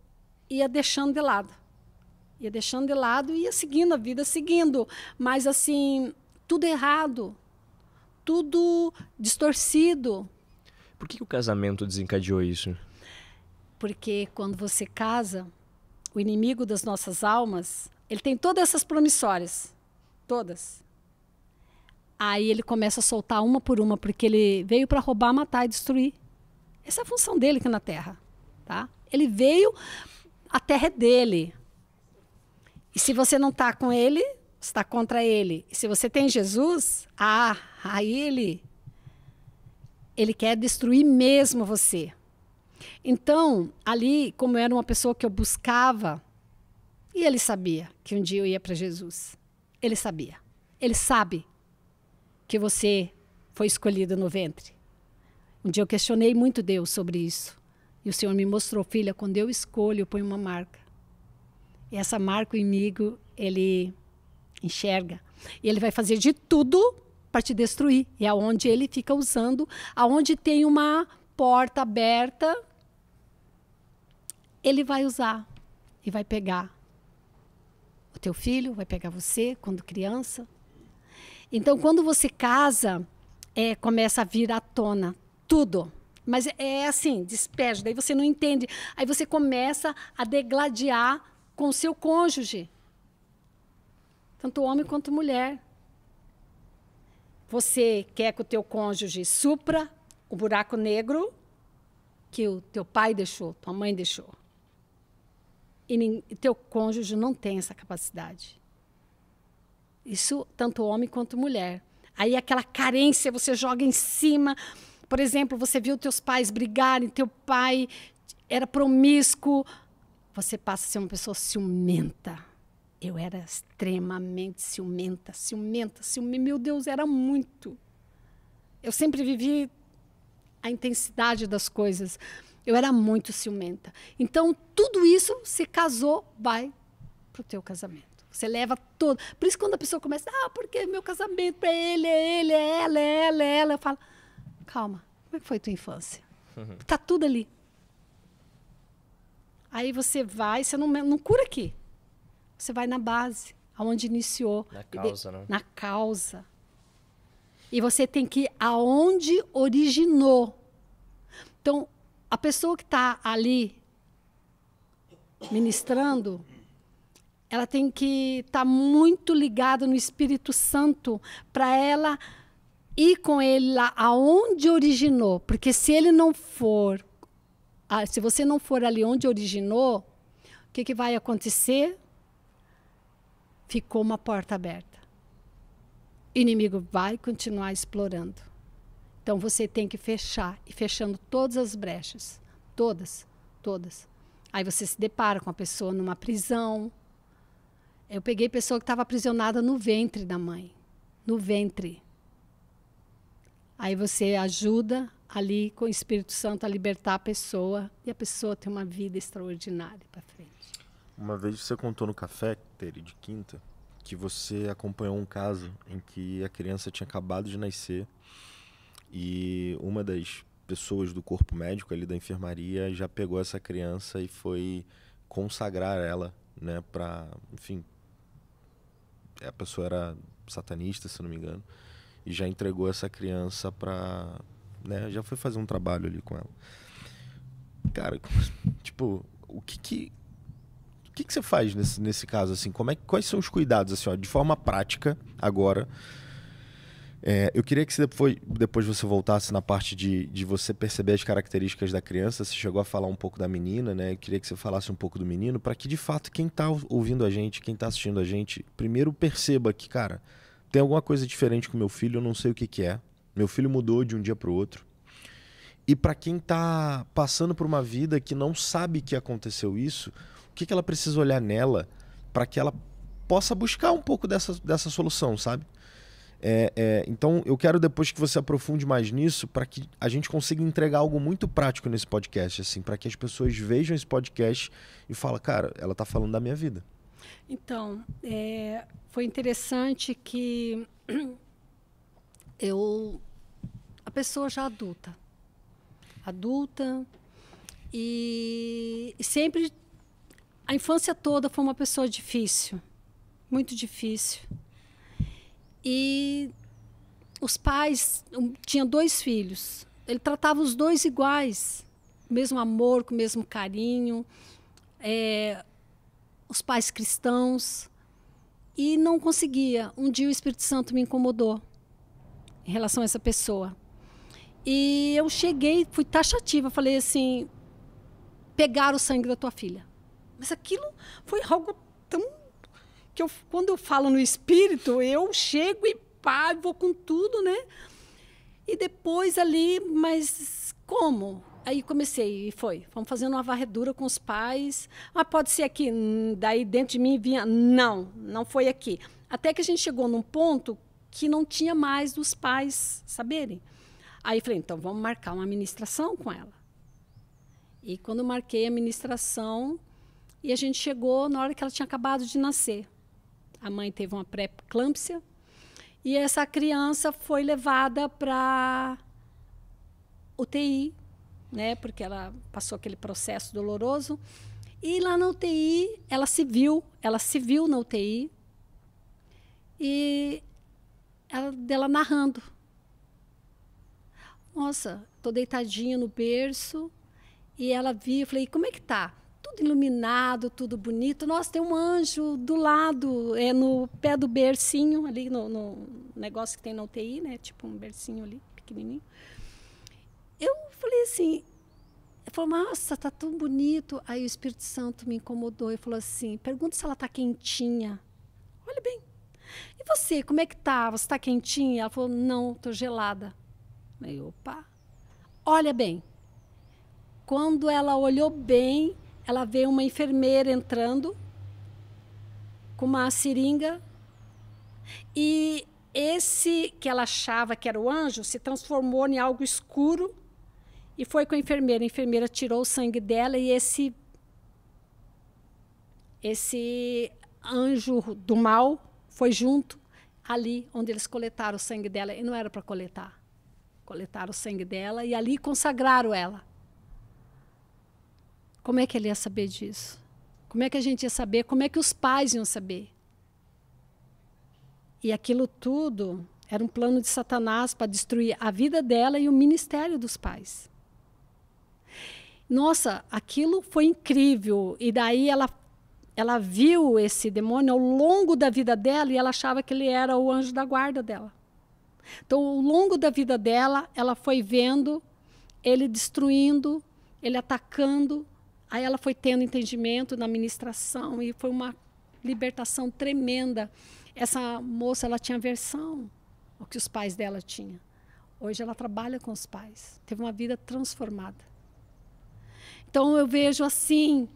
ia deixando de lado. Ia deixando de lado e ia seguindo a vida, seguindo. Mas, assim, tudo errado. Tudo distorcido. Por que o casamento desencadeou isso? Porque quando você casa, o inimigo das nossas almas, ele tem todas essas promissórias. Todas. Aí ele começa a soltar uma por uma, porque ele veio para roubar, matar e destruir. Essa é a função dele aqui na Terra. Tá? Ele veio, a Terra é dele. E se você não está com ele, você está contra ele. E se você tem Jesus, aí ele quer destruir mesmo você. Então, ali, como eu era uma pessoa que eu buscava, e ele sabia que um dia eu ia para Jesus. Ele sabia. Ele sabe que você foi escolhido no ventre. Um dia eu questionei muito Deus sobre isso. E o Senhor me mostrou, filha, quando eu escolho, eu ponho uma marca. E essa marca, o inimigo, ele enxerga. E ele vai fazer de tudo para te destruir. E é onde ele fica usando, aonde tem uma porta aberta, ele vai usar e vai pegar o teu filho, vai pegar você quando criança. Então, quando você casa, começa a vir à tona tudo. Mas é assim, despejo, daí você não entende. Aí você começa a degladiar com o seu cônjuge. Tanto homem quanto mulher. Você quer que o teu cônjuge supra o buraco negro que o teu pai deixou, tua mãe deixou. E teu cônjuge não tem essa capacidade. Isso tanto homem quanto mulher. Aí aquela carência você joga em cima. Por exemplo, você viu teus pais brigarem, teu pai era promíscuo. Você passa a ser uma pessoa ciumenta. Eu era extremamente ciumenta. Meu Deus, era muito. Eu sempre vivi a intensidade das coisas. Eu era muito ciumenta. Então, tudo isso, se casou, vai para o teu casamento. Você leva todo. Por isso, quando a pessoa começa, porque meu casamento para ele, é ele, é ela, é ela, é ela. Eu falo, calma, como é que foi tua infância? Está tudo ali. Aí você vai, você não cura aqui. Você vai na base, aonde iniciou. Na causa, né? Na causa. E você tem que ir aonde originou. Então, a pessoa que está ali ministrando, ela tem que estar muito ligada no Espírito Santo para ela ir com ele lá aonde originou. Porque se ele não for, se você não for ali onde originou, o que vai acontecer? Ficou uma porta aberta. O inimigo vai continuar explorando. Então, você tem que fechar, e fechando todas as brechas. Todas. Aí você se depara com a pessoa numa prisão. Eu peguei pessoa que estava aprisionada no ventre da mãe. No ventre. Aí você ajuda ali com o Espírito Santo a libertar a pessoa. E a pessoa tem uma vida extraordinária para frente. Uma vez você contou no café, Tere, de quinta, que você acompanhou um caso em que a criança tinha acabado de nascer e uma das pessoas do corpo médico ali da enfermaria já pegou essa criança e foi consagrar ela, né, para, enfim, a pessoa era satanista, se não me engano, e já entregou essa criança para, né, já foi fazer um trabalho ali com ela. Cara, tipo, o que você faz nesse caso, assim? Quais são os cuidados, assim, ó, de forma prática, agora? Eu queria que depois você voltasse na parte de você perceber as características da criança. Você chegou a falar um pouco da menina, né? Eu queria que você falasse um pouco do menino, para que, de fato, quem está ouvindo a gente, quem está assistindo a gente, primeiro perceba que, cara, tem alguma coisa diferente com meu filho, eu não sei o que é. Meu filho mudou de um dia para o outro. E para quem está passando por uma vida que não sabe que aconteceu isso, o que ela precisa olhar nela para que ela possa buscar um pouco dessa solução, sabe? Então, eu quero depois que você aprofunde mais nisso para que a gente consiga entregar algo muito prático nesse podcast, assim, para que as pessoas vejam esse podcast e falem, cara, ela está falando da minha vida. Então, foi interessante que a pessoa já adulta e sempre a infância toda foi uma pessoa difícil, muito difícil. E os pais tinham 2 filhos. Ele tratava os 2 iguais. com o mesmo amor, com o mesmo carinho, os pais cristãos, e não conseguia. Um dia o Espírito Santo me incomodou em relação a essa pessoa. E eu cheguei, fui taxativa, falei assim, pegar o sangue da tua filha. Mas aquilo foi algo tão... que quando eu falo no Espírito, eu chego e pá, vou com tudo, né? E depois ali, mas como? Aí comecei, e foi. Fomos fazendo uma varredura com os pais. Ah, pode ser aqui. Daí dentro de mim vinha, não foi aqui. Até que a gente chegou num ponto que não tinha mais dos pais saberem. Aí falei, então vamos marcar uma ministração com ela. E quando eu marquei a ministração, e a gente chegou na hora que ela tinha acabado de nascer. A mãe teve uma pré-eclâmpsia, e essa criança foi levada para UTI, né, porque ela passou aquele processo doloroso. E lá na UTI, ela se viu na UTI, e dela narrando. Nossa, tô deitadinha no berço, e ela viu, eu falei, como é que tá? Tudo iluminado, tudo bonito. Nossa, tem um anjo do lado, no pé do bercinho, ali no negócio que tem na UTI, né? Tipo um bercinho ali, pequenininho. Eu falei assim, nossa, tá tão bonito. Aí o Espírito Santo me incomodou e falou assim, pergunta se ela tá quentinha. Olha bem. E você, como é que tá? Você tá quentinha? Ela falou, não, tô gelada. Aí, opa. Olha bem. Quando ela olhou bem, ela vê uma enfermeira entrando com uma seringa, e esse que ela achava que era o anjo se transformou em algo escuro e foi com a enfermeira. A enfermeira tirou o sangue dela, e esse anjo do mal foi junto ali onde eles coletaram o sangue dela. E não era para coletar. Coletaram o sangue dela e ali consagraram ela. Como é que ele ia saber disso? Como é que a gente ia saber? Como é que os pais iam saber? E aquilo tudo era um plano de Satanás para destruir a vida dela e o ministério dos pais. Nossa, aquilo foi incrível. E daí ela viu esse demônio ao longo da vida dela, e ela achava que ele era o anjo da guarda dela. Então, ao longo da vida dela, ela foi vendo ele destruindo, ele atacando. Aí ela foi tendo entendimento na ministração, e foi uma libertação tremenda. Essa moça, ela tinha aversão ao que os pais dela tinham. Hoje ela trabalha com os pais. Teve uma vida transformada. Então eu vejo assim,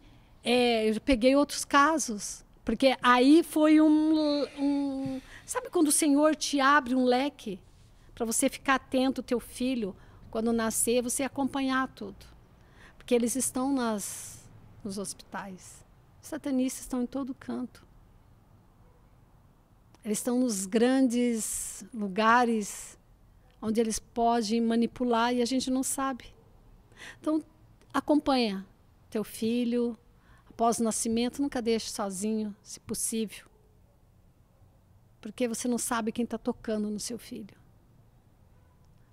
eu peguei outros casos, porque aí foi sabe quando o Senhor te abre um leque para você ficar atento ao teu filho, quando nascer, você acompanhar tudo. Porque eles estão nos hospitais. Os satanistas estão em todo canto. Eles estão nos grandes lugares onde eles podem manipular e a gente não sabe. Então, acompanha teu filho. Após o nascimento, nunca deixe sozinho, se possível. Porque você não sabe quem está tocando no seu filho.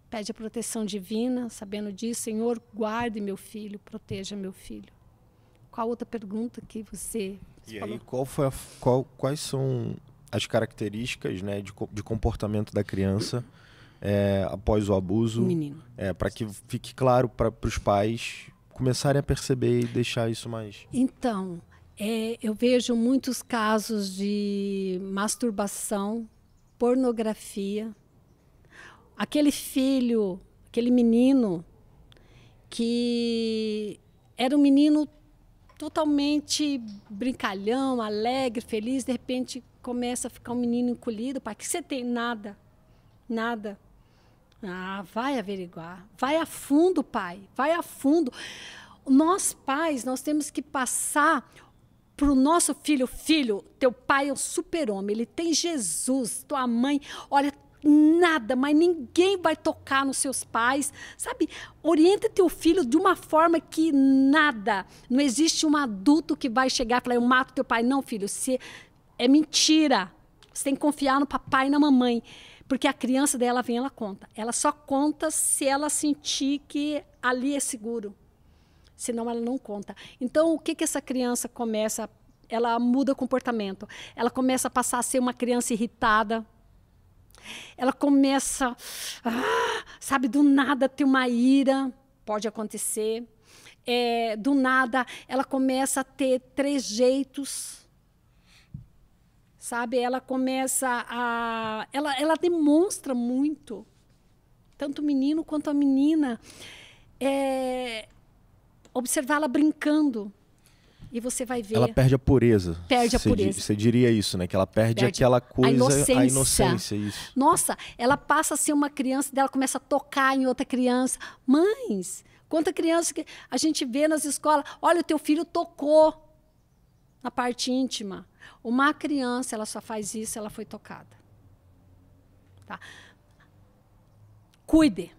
Pede a proteção divina, sabendo disso. Senhor, guarde meu filho, proteja meu filho. Qual outra pergunta que você falou? Aí, quais são as características, né, de comportamento da criança após o abuso? Menino. Para que fique claro para os pais começarem a perceber e deixar isso mais... Então, eu vejo muitos casos de masturbação, pornografia. Aquele filho, aquele menino que era um menino totalmente brincalhão, alegre, feliz, de repente começa a ficar um menino encolhido. Pai, que você tem? Nada. Nada. Ah, vai averiguar. Vai a fundo, pai. Vai a fundo. Nós, pais, nós temos que passar para o nosso filho. Filho, teu pai é um super-homem. Ele tem Jesus. Tua mãe, olha, nada, mas ninguém vai tocar nos seus pais, sabe? Orienta teu filho de uma forma que nada. Não existe um adulto que vai chegar e falar, eu mato teu pai. Não, filho, é mentira. Você tem que confiar no papai e na mamãe. Porque a criança dela vem, ela conta. Ela só conta se ela sentir que ali é seguro. senão ela não conta. Então, o que essa criança começa? Ela muda o comportamento. Ela começa a passar a ser uma criança irritada. Ela começa, sabe, do nada ter uma ira, pode acontecer. Do nada, ela começa a ter trejeitos, sabe? Ela começa a... Ela demonstra muito, tanto o menino quanto a menina. Observá-la brincando. E você vai ver... Ela perde a pureza. Perde a pureza. Você diria isso, né? Que ela perde aquela coisa, a inocência. Isso. Nossa, ela passa a ser uma criança, dela começa a tocar em outra criança. Mães, quanta criança que a gente vê nas escolas, olha, o teu filho tocou na parte íntima. Uma criança, ela só faz isso, ela foi tocada. Tá? Cuide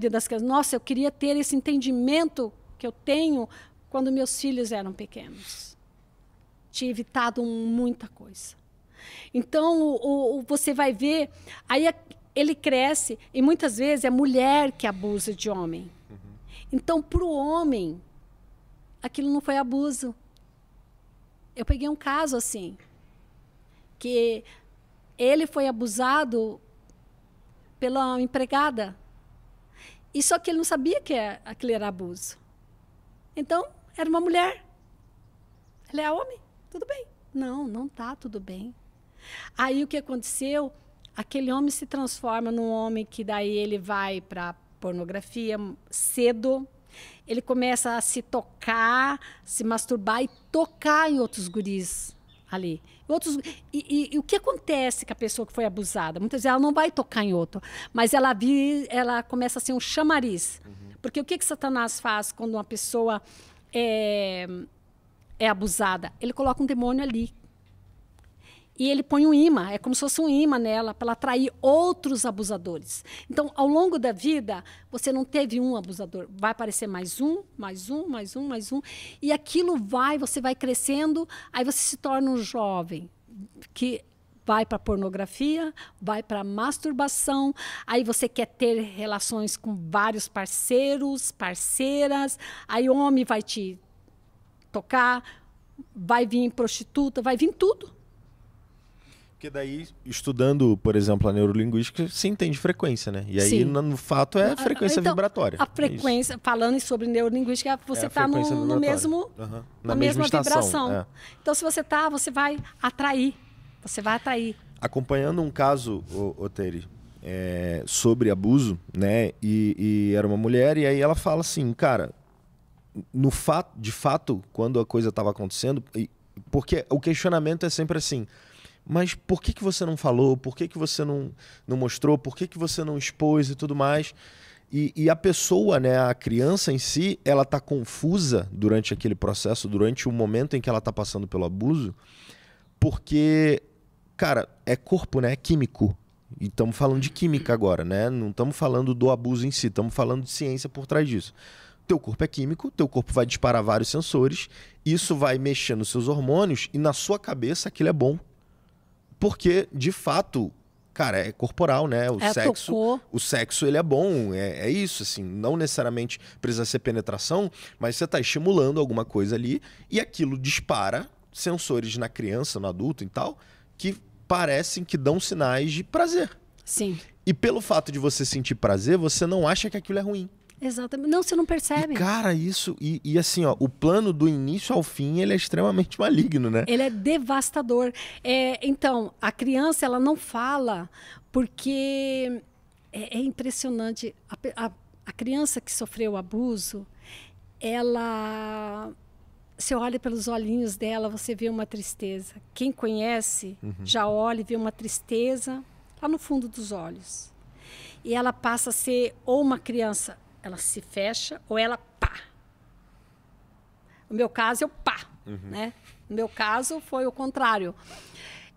das crianças. Nossa, eu queria ter esse entendimento que eu tenho quando meus filhos eram pequenos. Tinha evitado muita coisa. Então, você vai ver, aí ele cresce, e muitas vezes é mulher que abusa de homem. Então, para o homem, aquilo não foi abuso. Eu peguei um caso assim, que ele foi abusado pela empregada, e só que ele não sabia que aquilo era abuso. Então, era uma mulher. Ele é homem, tudo bem. Não está tudo bem. Aí o que aconteceu? Aquele homem se transforma num homem que daí ele vai para pornografia cedo. Ele começa a se tocar, se masturbar e tocar em outros guris ali. E o que acontece com a pessoa que foi abusada? Muitas vezes ela não vai tocar em outro, mas ela começa a ser um chamariz. Porque o que Satanás faz quando uma pessoa é abusada? Ele coloca um demônio ali. E ele põe um imã, é como se fosse um imã nela, para ela atrair outros abusadores. Então, ao longo da vida, você não teve um abusador. Vai aparecer mais um, mais um, mais um, mais um. E aquilo você vai crescendo, aí você se torna um jovem que vai para pornografia, vai para masturbação, aí você quer ter relações com vários parceiros, parceiras, aí o homem vai te tocar, vai vir prostituta, vai vir tudo. Porque daí, estudando, por exemplo, a neurolinguística, se entende frequência, né? E aí, no fato, é frequência vibratória. A frequência, falando sobre neurolinguística, você está no mesmo, na mesma vibração. Então, se você está, você vai atrair. Você vai atrair. Acompanhando um caso, Teri, sobre abuso, né? E era uma mulher, e aí ela fala assim, cara, de fato, quando a coisa estava acontecendo, porque o questionamento é sempre assim, mas por que você não falou? Por que você não mostrou? Por que você não expôs e tudo mais? E a pessoa, né, a criança em si, ela está confusa durante aquele processo, durante o momento em que ela está passando pelo abuso, porque, cara, é corpo, né? É químico. E estamos falando de química agora, né? Não estamos falando do abuso em si, estamos falando de ciência por trás disso. Teu corpo é químico, teu corpo vai disparar vários sensores, isso vai mexer nos seus hormônios e na sua cabeça aquilo é bom. Porque, de fato, cara, é corporal, né? O sexo, ele é bom, é isso, assim. Não necessariamente precisa ser penetração, mas você está estimulando alguma coisa ali e aquilo dispara sensores na criança, no adulto e tal, que parecem que dão sinais de prazer. Sim. E pelo fato de você sentir prazer, você não acha que aquilo é ruim. Exatamente. Não, você não percebe. E, cara, isso... E assim, ó, o plano do início ao fim, ele é extremamente maligno, né? Ele é devastador. Então, a criança, ela não fala porque é impressionante. A criança que sofreu abuso, ela... Você olha pelos olhinhos dela, você vê uma tristeza. Quem conhece, já olha e vê uma tristeza lá no fundo dos olhos. E ela passa a ser ou uma criança... Ela se fecha ou ela pá. No meu caso, eu pá. Né? No meu caso, foi o contrário.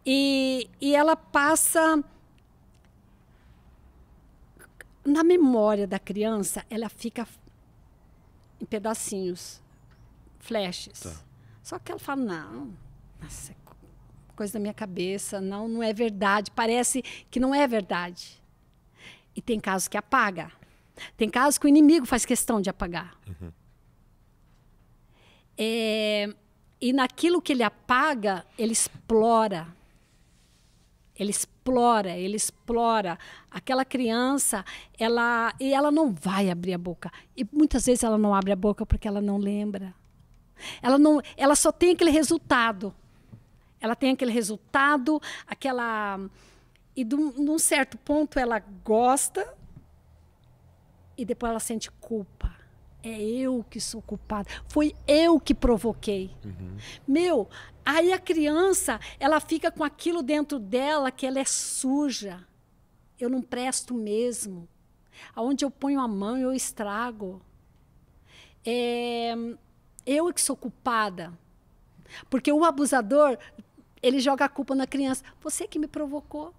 E ela passa... Na memória da criança, ela fica em pedacinhos, flashes. Tá. Só que ela fala, não, nossa, é coisa da minha cabeça, não é verdade. Parece que não é verdade. E tem casos que apaga. Tem casos que o inimigo faz questão de apagar. E naquilo que ele apaga, ele explora. Ele explora, ele explora. Aquela criança, ela não vai abrir a boca. E muitas vezes ela não abre a boca porque ela não lembra. Ela só tem aquele resultado. Ela tem aquele resultado, e num certo ponto ela gosta e depois ela sente culpa. É eu que sou culpada. Foi eu que provoquei. Aí a criança, ela fica com aquilo dentro dela que ela é suja. Eu não presto mesmo. Aonde eu ponho a mão, eu estrago. Eu que sou culpada. Porque o abusador, ele joga a culpa na criança. Você que me provocou.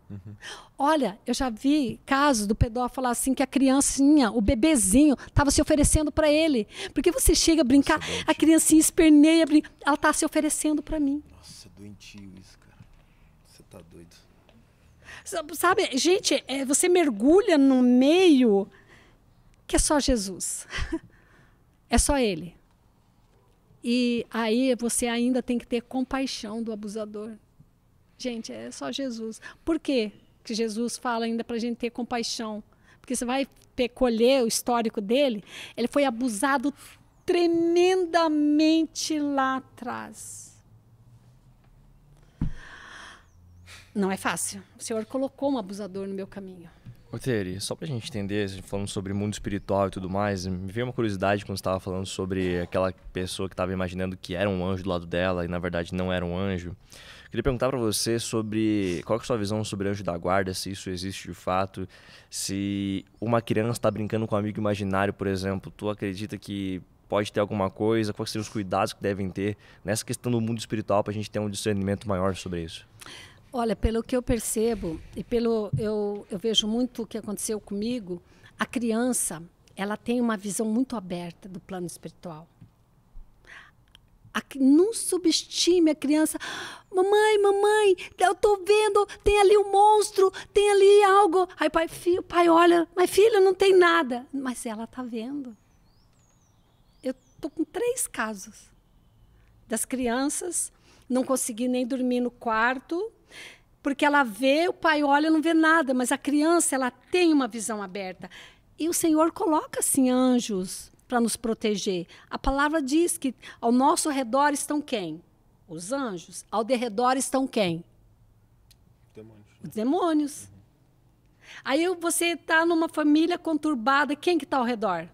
Olha, eu já vi casos do pedófilo falar assim que a criancinha, o bebezinho, estava se oferecendo para ele. Porque você chega a brincar, a criancinha esperneia, ela está se oferecendo para mim. Nossa, doentio isso, cara. Você tá doido. Sabe, gente, você mergulha no meio que é só Jesus. É só ele. E aí você ainda tem que ter compaixão do abusador. Gente, é só Jesus. Por quê que Jesus fala ainda para a gente ter compaixão? Porque você vai colher o histórico dele, ele foi abusado tremendamente lá atrás. Não é fácil. O Senhor colocou um abusador no meu caminho. Ô, Tere, só pra gente entender, falando sobre mundo espiritual e tudo mais, me veio uma curiosidade quando você estava falando sobre aquela pessoa que estava imaginando que era um anjo do lado dela e na verdade não era um anjo. Queria perguntar para você sobre qual é a sua visão sobre anjo da guarda, se isso existe de fato, se uma criança está brincando com um amigo imaginário, por exemplo, tu acredita que pode ter alguma coisa, quais seriam os cuidados que devem ter nessa questão do mundo espiritual para a gente ter um discernimento maior sobre isso? Olha, pelo que eu percebo e eu vejo muito o que aconteceu comigo, a criança, ela tem uma visão muito aberta do plano espiritual. Não subestime a criança. Mamãe, eu estou vendo, tem ali um monstro, tem ali algo. Aí pai olha, mas filha, não tem nada. Mas ela está vendo. Eu estou com 3 casos das crianças não conseguir nem dormir no quarto, porque ela vê, o pai olha, não vê nada, mas a criança, ela tem uma visão aberta. E o Senhor coloca, assim, anjos para nos proteger. A palavra diz que ao nosso redor estão quem? Os anjos. Ao derredor estão quem? Demônios. Os demônios. Aí você está numa família conturbada, quem que está ao redor?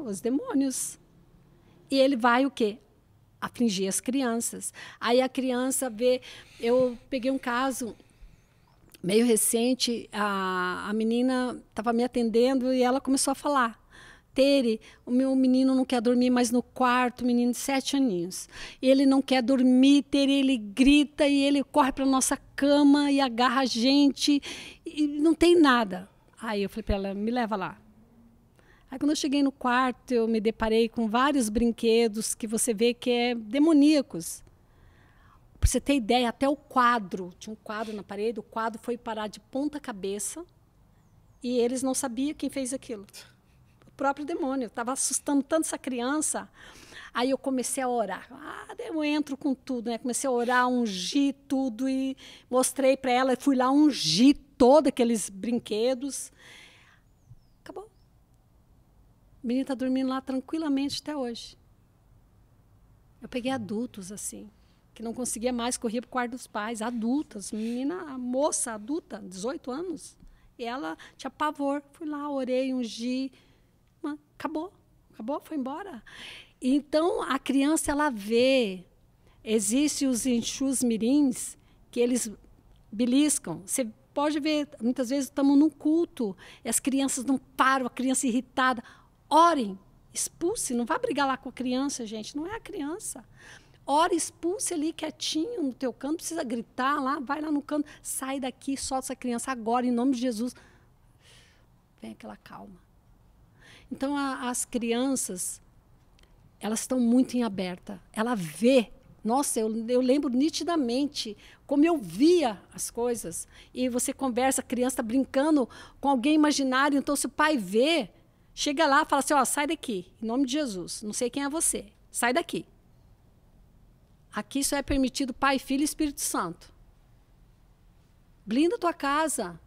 Os demônios. E ele vai o quê? Afligir as crianças. Aí a criança vê... Eu peguei um caso meio recente, a menina estava me atendendo e ela começou a falar. Tere, o meu menino não quer dormir mais no quarto, menino de 7 aninhos. Ele não quer dormir, Tere, ele grita e ele corre para a nossa cama e agarra a gente e não tem nada. Aí eu falei para ela, me leva lá. Aí quando eu cheguei no quarto, eu me deparei com vários brinquedos que você vê que é demoníacos. Para você ter ideia, até o quadro, tinha um quadro na parede, o quadro foi parar de ponta cabeça e eles não sabiam quem fez aquilo. O próprio demônio, estava assustando tanto essa criança. Aí eu comecei a orar. Eu entro com tudo, né? Comecei a orar, ungir tudo e mostrei para ela, fui lá ungir todos aqueles brinquedos. Acabou. A menina está dormindo lá tranquilamente até hoje. Eu peguei adultos, assim, que não conseguia mais, corria para o quarto dos pais, adultas, menina, moça adulta, 18 anos. E ela tinha pavor. Fui lá, orei, ungi. Acabou, foi embora. Então, a criança, ela vê. Existem os enxus mirins que eles beliscam. Você pode ver, muitas vezes estamos num culto, e as crianças não param, a criança irritada. Orem, expulse, não vá brigar lá com a criança, gente, não é a criança. Ora, expulse ali quietinho no teu canto, não precisa gritar lá, vai lá no canto, sai daqui, solta essa criança agora, em nome de Jesus. Vem aquela calma. Então, as crianças, elas estão muito em aberta. Ela vê. Nossa, eu lembro nitidamente como eu via as coisas. E você conversa, a criança está brincando com alguém imaginário, então se o pai vê, Chega lá e fala assim, ó, sai daqui, em nome de Jesus. Não sei quem é você. Sai daqui. Aqui só é permitido Pai, Filho e Espírito Santo. Blinda a tua casa.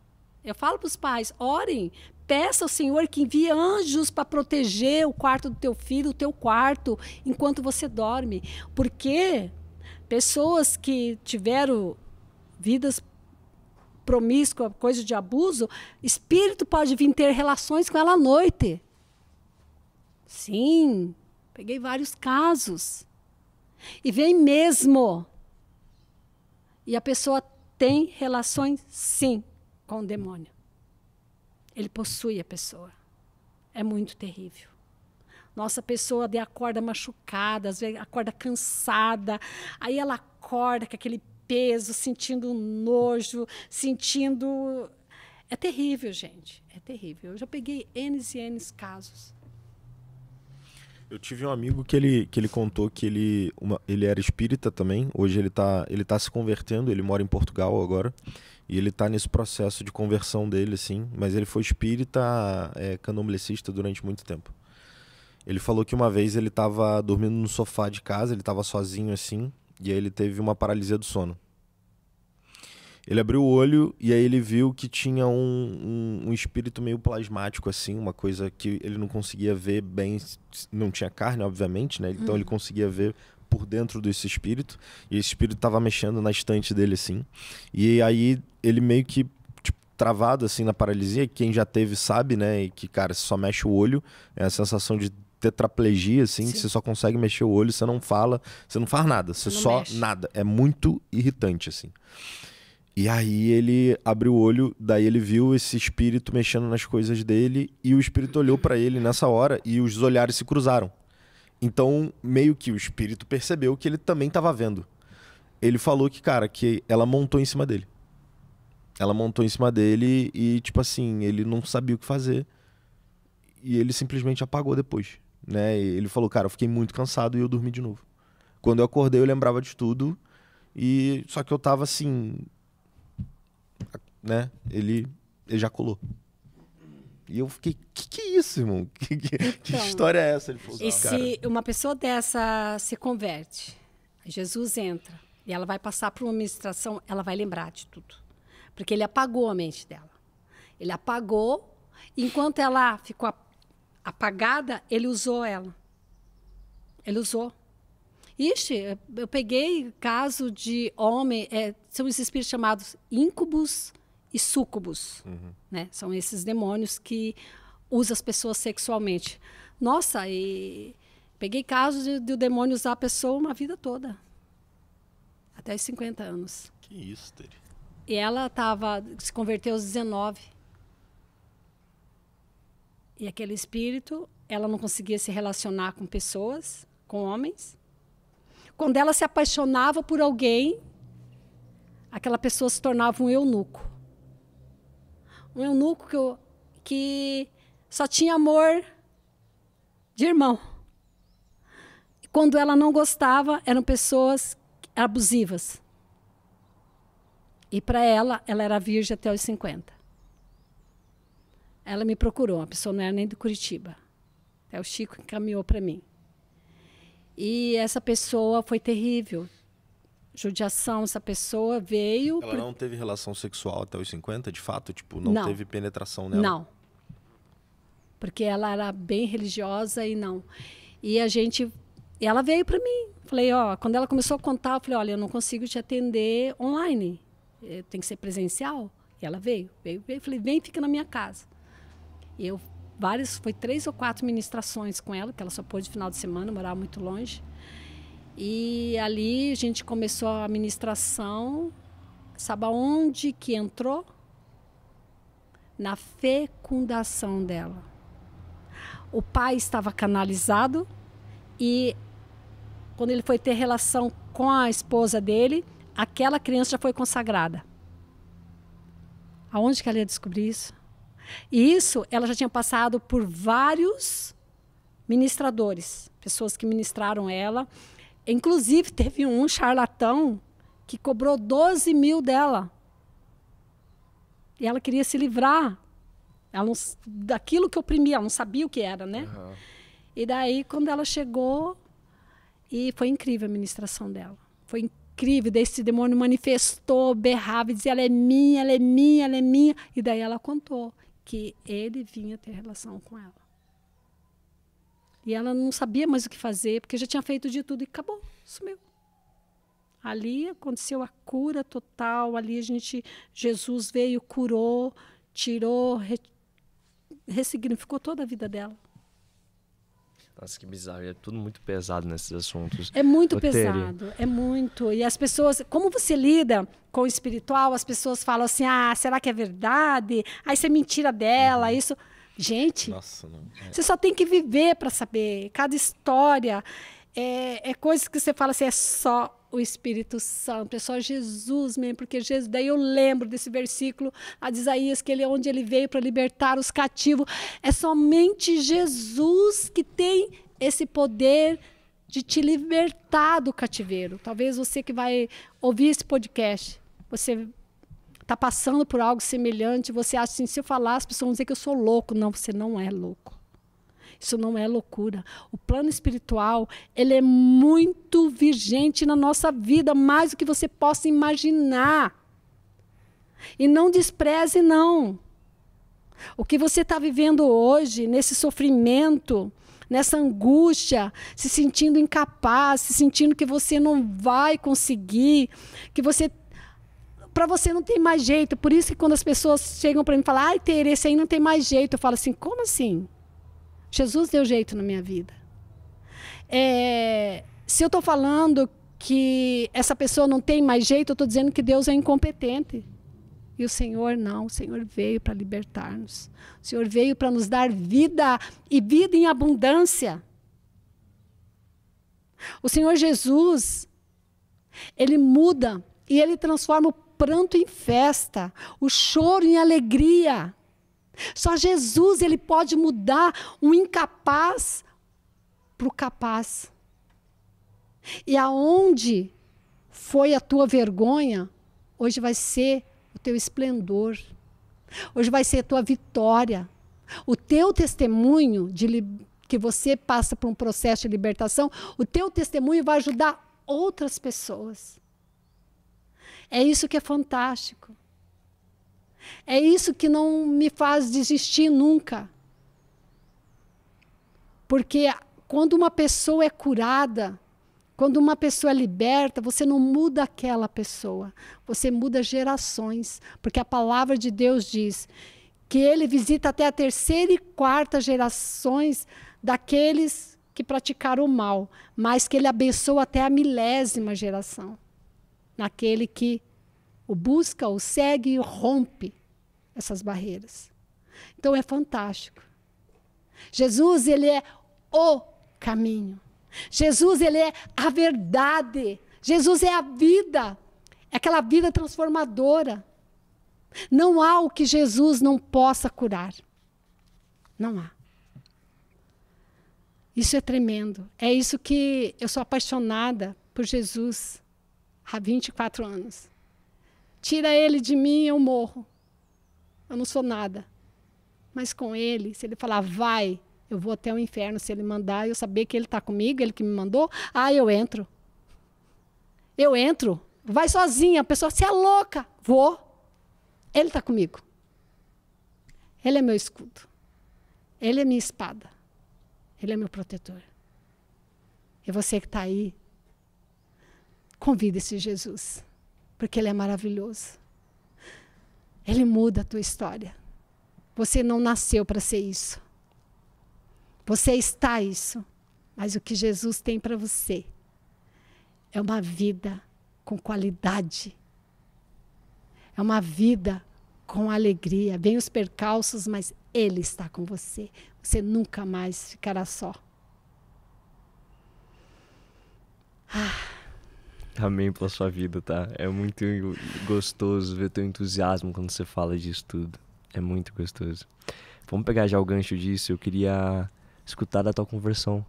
Eu falo para os pais, orem. Peça ao Senhor que envie anjos para proteger o quarto do teu filho, o teu quarto, enquanto você dorme. Porque pessoas que tiveram vidas promíscua, coisa de abuso, espírito pode vir ter relações com ela à noite. Sim, peguei vários casos. E vem mesmo. E a pessoa tem relações, sim, com o demônio. Ele possui a pessoa. É muito terrível. Nossa, a pessoa acorda machucada, às vezes acorda cansada, aí ela acorda com aquele peso, sentindo nojo, sentindo... É terrível, gente. É terrível. Eu já peguei N e N casos. Eu tive um amigo que ele contou que ele era espírita também. Hoje ele tá se convertendo, ele mora em Portugal agora. E ele tá nesse processo de conversão dele, assim. Mas ele foi espírita, candomblessista durante muito tempo. Ele falou que uma vez ele tava dormindo no sofá de casa, ele tava sozinho assim, e aí ele teve uma paralisia do sono. Ele abriu o olho e aí ele viu que tinha um espírito meio plasmático, assim, uma coisa que ele não conseguia ver bem, não tinha carne, obviamente, né? Então ele conseguia ver por dentro desse espírito, e esse espírito tava mexendo na estante dele, assim. E aí ele meio que, tipo, travado, assim, na paralisia, quem já teve sabe, né? E que, cara, você só mexe o olho, é a sensação de tetraplegia, assim, que você só consegue mexer o olho, você não fala, você não faz nada, você só mexe. Nada. É muito irritante, assim. E aí ele abriu o olho, daí ele viu esse espírito mexendo nas coisas dele, e o espírito olhou pra ele nessa hora e os olhares se cruzaram. Então, meio que o espírito percebeu que ele também estava vendo. Ele falou que, cara, que ela montou em cima dele. Ela montou em cima dele e, tipo assim, ele não sabia o que fazer. E ele simplesmente apagou depois, né? E ele falou, cara, eu fiquei muito cansado e eu dormi de novo. Quando eu acordei, eu lembrava de tudo. E só que eu tava assim, né? Ele ejaculou. E eu fiquei, que é isso, irmão? Que história é essa? Ele falou, e se uma pessoa dessa se converte, Jesus entra, e ela vai passar por uma ministração, ela vai lembrar de tudo. Porque ele apagou a mente dela. Ele apagou, enquanto ela ficou apagada, ele usou ela. Ele usou. Ixi, eu peguei caso de homem, são os espíritos chamados íncubos e súcubos, né? São esses demônios que usam as pessoas sexualmente. Nossa, e peguei casos de o demônio usar a pessoa uma vida toda. Até os 50 anos. Que isso, Teri? E ela se converteu aos 19. E aquele espírito, ela não conseguia se relacionar com pessoas, com homens. Quando ela se apaixonava por alguém, aquela pessoa se tornava um eunuco. Um eunuco que só tinha amor de irmão. E quando ela não gostava, eram pessoas abusivas. E para ela era virgem até os 50. Ela me procurou, a pessoa não era nem do Curitiba. Até o Chico encaminhou para mim. E essa pessoa foi terrível. Judiação, essa pessoa veio... Ela não teve relação sexual até os 50, de fato? Tipo, não teve penetração nela? Não. Porque ela era bem religiosa e não. E ela veio para mim. Falei, quando ela começou a contar, eu falei, olha, eu não consigo te atender online. Tem que ser presencial. E ela veio. Falei, vem, fica na minha casa. E foi 3 ou 4 ministrações com ela, que ela só pôde final de semana, morava muito longe. E ali a gente começou a ministração. Sabe aonde que entrou? Na fecundação dela. O pai estava canalizado e quando ele foi ter relação com a esposa dele, aquela criança já foi consagrada. Aonde que ela ia descobrir isso? E isso, ela já tinha passado por vários ministradores, pessoas que ministraram ela. Inclusive, teve um charlatão que cobrou 12 mil dela. E ela queria se livrar. Ela não, daquilo que oprimia, ela não sabia o que era, né? Uhum. E daí, quando ela chegou, e foi incrível a ministração dela. Foi incrível. Daí esse demônio manifestou, berrava e dizia, ela é minha, ela é minha, ela é minha. E daí ela contou que ele vinha ter relação com ela. E ela não sabia mais o que fazer, porque já tinha feito de tudo e acabou, sumiu. Ali aconteceu a cura total, ali Jesus veio, curou, tirou, ressignificou toda a vida dela. Nossa, que bizarro. É tudo muito pesado nesses assuntos. É muito pesado, é muito. E as pessoas, como você lida com o espiritual, as pessoas falam assim, será que é verdade? Aí você mentira dela, isso... Gente, Nossa, não. Você só tem que viver para saber. Cada história é coisa que você fala assim, é só o Espírito Santo, é só Jesus mesmo, porque Jesus, daí eu lembro desse versículo a de Isaías, que onde ele veio para libertar os cativos. É somente Jesus que tem esse poder de te libertar do cativeiro. Talvez você que vai ouvir esse podcast, você está passando por algo semelhante, você acha assim, se eu falar, as pessoas vão dizer que eu sou louco. Não, você não é louco. Isso não é loucura. O plano espiritual, ele é muito vigente na nossa vida, mais do que você possa imaginar. E não despreze, não. O que você está vivendo hoje, nesse sofrimento, nessa angústia, se sentindo incapaz, se sentindo que você não vai conseguir, que você... Para você não tem mais jeito. Por isso que quando as pessoas chegam para mim e falam, ai, Tere, esse aí não tem mais jeito. Eu falo assim, como assim? Jesus deu jeito na minha vida. Se eu estou falando que essa pessoa não tem mais jeito, eu estou dizendo que Deus é incompetente. E o Senhor não. O Senhor veio para libertar-nos. O Senhor veio para nos dar vida e vida em abundância. O Senhor Jesus, ele muda e ele transforma o pranto em festa, o choro em alegria. Só Jesus, ele pode mudar um incapaz para o capaz. E aonde foi a tua vergonha, hoje vai ser o teu esplendor. Hoje vai ser a tua vitória. O teu testemunho que você passa por um processo de libertação, o teu testemunho vai ajudar outras pessoas. É isso que é fantástico. É isso que não me faz desistir nunca. Porque quando uma pessoa é curada, quando uma pessoa é liberta, você não muda aquela pessoa. Você muda gerações. Porque a palavra de Deus diz que ele visita até a 3ª e 4ª gerações daqueles que praticaram o mal, mas que ele abençoa até a 1000ª geração. Naquele que o busca, o segue e rompe essas barreiras. Então é fantástico. Jesus, ele é o caminho. Jesus, ele é a verdade. Jesus é a vida. É aquela vida transformadora. Não há o que Jesus não possa curar. Não há. Isso é tremendo. É isso que eu sou apaixonada por Jesus há 24 anos. Tira ele de mim, eu morro. Eu não sou nada. Mas com ele, se ele falar, vai, eu vou até o inferno. Se ele mandar, eu saber que ele está comigo, ele que me mandou, eu entro. Eu entro. Vai sozinha. A pessoa, você é louca. Vou. Ele está comigo. Ele é meu escudo. Ele é minha espada. Ele é meu protetor. E você que está aí, convida esse Jesus. Porque ele é maravilhoso. Ele muda a tua história. Você não nasceu para ser isso. Você está isso. Mas o que Jesus tem para você é uma vida com qualidade. É uma vida com alegria. Vem os percalços, mas ele está com você. Você nunca mais ficará só. Amém pela sua vida, tá? É muito gostoso ver teu entusiasmo quando você fala disso tudo. É muito gostoso. Vamos pegar já o gancho disso. Eu queria escutar da tua conversão.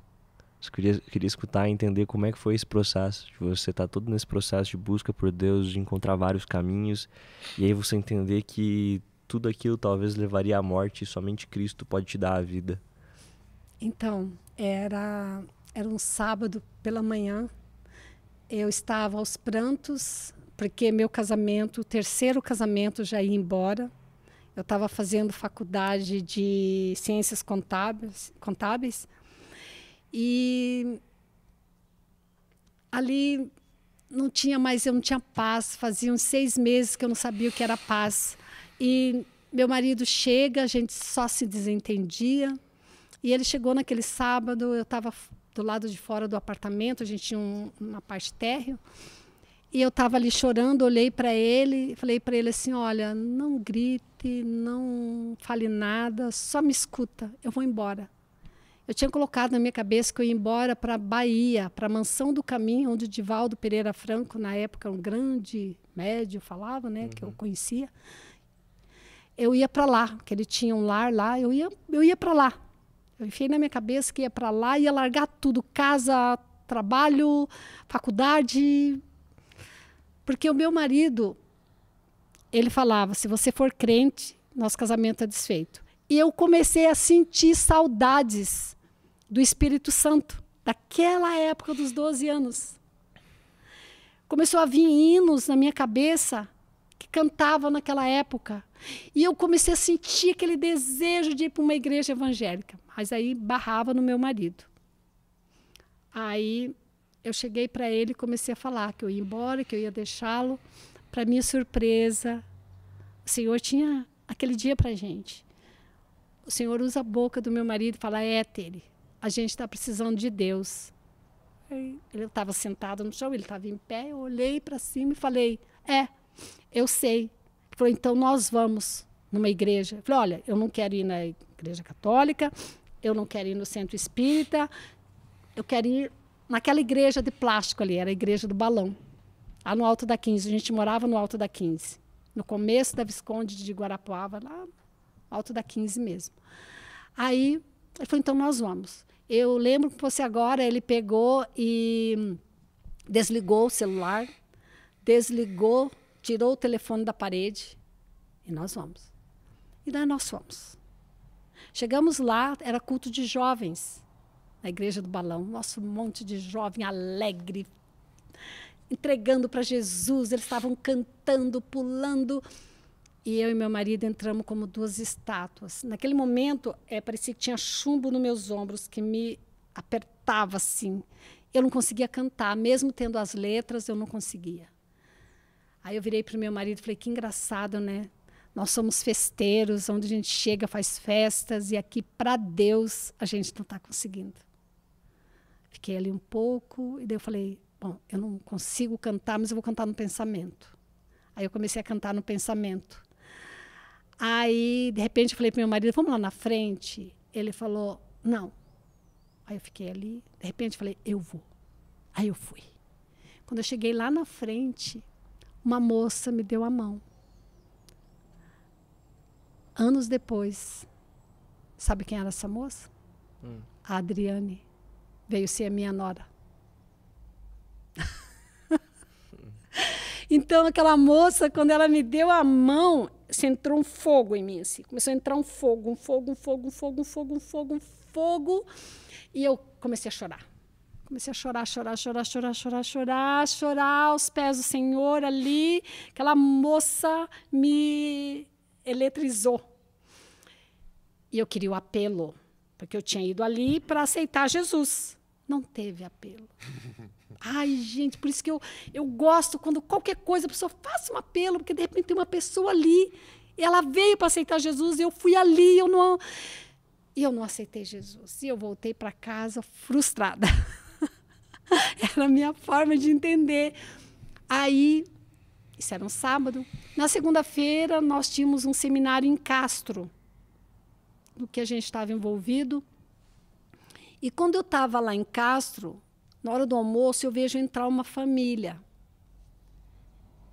Eu queria escutar e entender como é que foi esse processo. De você estar todo nesse processo de busca por Deus, de encontrar vários caminhos. E aí você entender que tudo aquilo talvez levaria à morte e somente Cristo pode te dar a vida? Então, era um sábado pela manhã. Eu estava aos prantos, porque meu casamento, o terceiro casamento, já ia embora. Eu estava fazendo faculdade de ciências contábeis. E ali eu não tinha paz. Fazia uns 6 meses que eu não sabia o que era paz. E meu marido chega, a gente só se desentendia. E ele chegou naquele sábado, eu estava do lado de fora do apartamento, a gente tinha uma parte térreo. E eu estava ali chorando, olhei para ele, falei para ele assim, olha, não grite, não fale nada, só me escuta, eu vou embora. Eu tinha colocado na minha cabeça que eu ia embora para a Bahia, para a Mansão do Caminho, onde o Divaldo Pereira Franco, na época, um grande médium, falava, né, que eu conhecia. Eu ia para lá, que ele tinha um lar lá, eu ia para lá. Eu enfiei na minha cabeça que ia para lá, ia largar tudo, casa, trabalho, faculdade. Porque o meu marido, ele falava, se você for crente, nosso casamento é desfeito. E eu comecei a sentir saudades do Espírito Santo, daquela época dos 12 anos. Começou a vir hinos na minha cabeça, que cantavam naquela época. E eu comecei a sentir aquele desejo de ir para uma igreja evangélica. Mas aí barrava no meu marido. Aí eu cheguei para ele e comecei a falar que eu ia embora, que eu ia deixá-lo. Para minha surpresa, o Senhor tinha aquele dia para a gente. O Senhor usa a boca do meu marido e fala, Tere, a gente está precisando de Deus. Aí, ele estava sentado no chão, ele estava em pé, eu olhei para cima e falei, eu sei. Ele falou, então nós vamos numa igreja. Eu falei, olha, eu não quero ir na igreja católica, eu não quero ir no centro espírita, eu quero ir naquela igreja de plástico ali, era a igreja do Balão, lá no Alto da 15, a gente morava no Alto da 15, no começo da Visconde de Guarapuava, lá no Alto da 15 mesmo. Aí, ele falou, então nós vamos. Eu lembro que você agora, ele pegou e desligou o celular, desligou, tirou o telefone da parede e nós vamos. E daí nós fomos. Chegamos lá, era culto de jovens, na igreja do Balão. Nossa, um monte de jovem alegre, entregando para Jesus. Eles estavam cantando, pulando. E eu e meu marido entramos como 2 estátuas. Naquele momento, parecia que tinha chumbo nos meus ombros, que me apertava assim. Eu não conseguia cantar, mesmo tendo as letras, eu não conseguia. Aí eu virei para o meu marido e falei, que engraçado, né? Nós somos festeiros, onde a gente chega, faz festas, e aqui, para Deus, a gente não está conseguindo. Fiquei ali um pouco, e daí eu falei, bom, eu não consigo cantar, mas eu vou cantar no pensamento. Aí eu comecei a cantar no pensamento. Aí, de repente, eu falei para o meu marido, vamos lá na frente? Ele falou, não. Aí eu fiquei ali, de repente, eu falei, eu vou. Aí eu fui. Quando eu cheguei lá na frente, uma moça me deu a mão. Anos depois, sabe quem era essa moça? A Adriane. Veio ser a minha nora. Então, aquela moça, quando ela me deu a mão, entrou um fogo em mim, assim. Começou a entrar um fogo. E eu comecei a chorar. Comecei a chorar aos pés do Senhor ali. Aquela moça me eletrizou. E eu queria o apelo, porque eu tinha ido ali para aceitar Jesus. Não teve apelo. Ai, gente, por isso que eu gosto quando qualquer coisa a pessoa faça um apelo, porque de repente tem uma pessoa ali, e ela veio para aceitar Jesus, e eu fui ali, e eu não aceitei Jesus. E eu voltei para casa frustrada. Era a minha forma de entender. Aí, isso era um sábado. Na segunda-feira, nós tínhamos um seminário em Castro, do que a gente estava envolvido. E quando eu estava lá em Castro, na hora do almoço, eu vejo entrar uma família.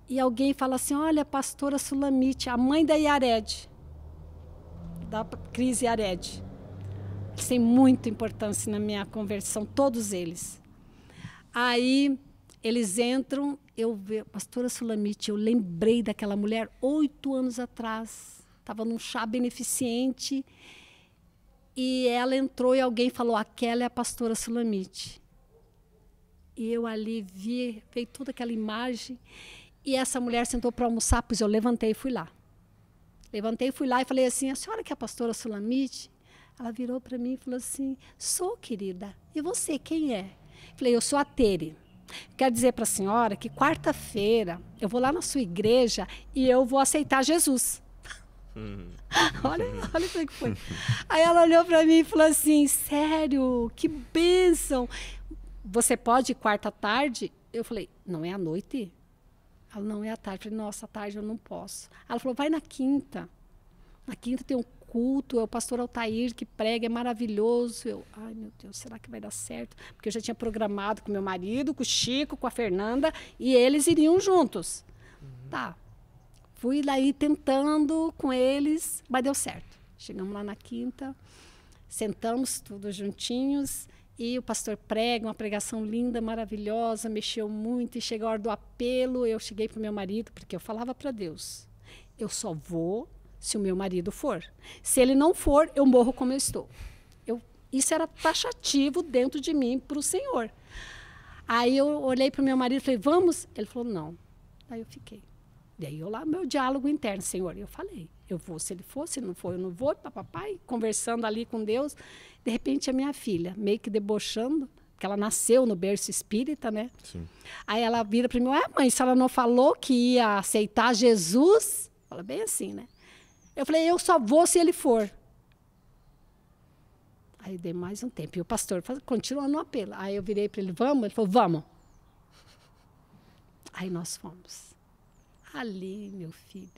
E alguém fala assim, olha, a pastora Sulamite, a mãe da Yared, da Cris Yared. Eles têm muita importância na minha conversão, todos eles. Aí, eles entram, eu vejo, pastora Sulamite, eu lembrei daquela mulher 8 anos atrás. estava num chá beneficente, e ela entrou e alguém falou, aquela é a pastora Sulamite. E eu ali veio toda aquela imagem, e essa mulher sentou para almoçar, pois eu levantei e fui lá. Levantei, fui lá e falei assim, a senhora que é a pastora Sulamite? Ela virou para mim e falou assim, sou, querida. E você, quem é? Falei, eu sou a Tere. Quero dizer para a senhora que quarta-feira eu vou lá na sua igreja e eu vou aceitar Jesus. olha como é que foi. Aí ela olhou para mim e falou assim, sério, que bênção. Você pode ir quarta à tarde? Eu falei, não é à noite? Ela, não é à tarde. Eu falei, nossa, à tarde eu não posso. Ela falou, vai na quinta. Na quinta tem um culto, é o pastor Altair que prega, é maravilhoso. Eu, ai meu Deus, será que vai dar certo? Porque eu já tinha programado com meu marido, com o Chico, com a Fernanda, e eles iriam juntos. Tá. Fui daí tentando com eles, mas deu certo. Chegamos lá na quinta, sentamos todos juntinhos, e o pastor prega, uma pregação linda, maravilhosa, mexeu muito, e chegou a hora do apelo, eu cheguei para o meu marido, porque eu falava para Deus, eu só vou se o meu marido for. Se ele não for, eu morro como eu estou. Isso era taxativo dentro de mim para o Senhor. Aí eu olhei para o meu marido e falei, vamos? Ele falou, não. Aí eu fiquei. Daí eu lá, meu diálogo interno, Senhor, eu falei, eu vou se ele for, se ele não for, eu não vou, papai, conversando ali com Deus. De repente a minha filha, meio que debochando, porque ela nasceu no berço espírita, né? Sim. Aí ela vira para mim, mãe, se ela não falou que ia aceitar Jesus, fala bem assim, né? Eu falei, eu só vou se ele for. Aí dei mais um tempo. E o pastor continua no apelo. Aí eu virei para ele, vamos? Ele falou, vamos. Aí nós fomos. Ali, meu filho,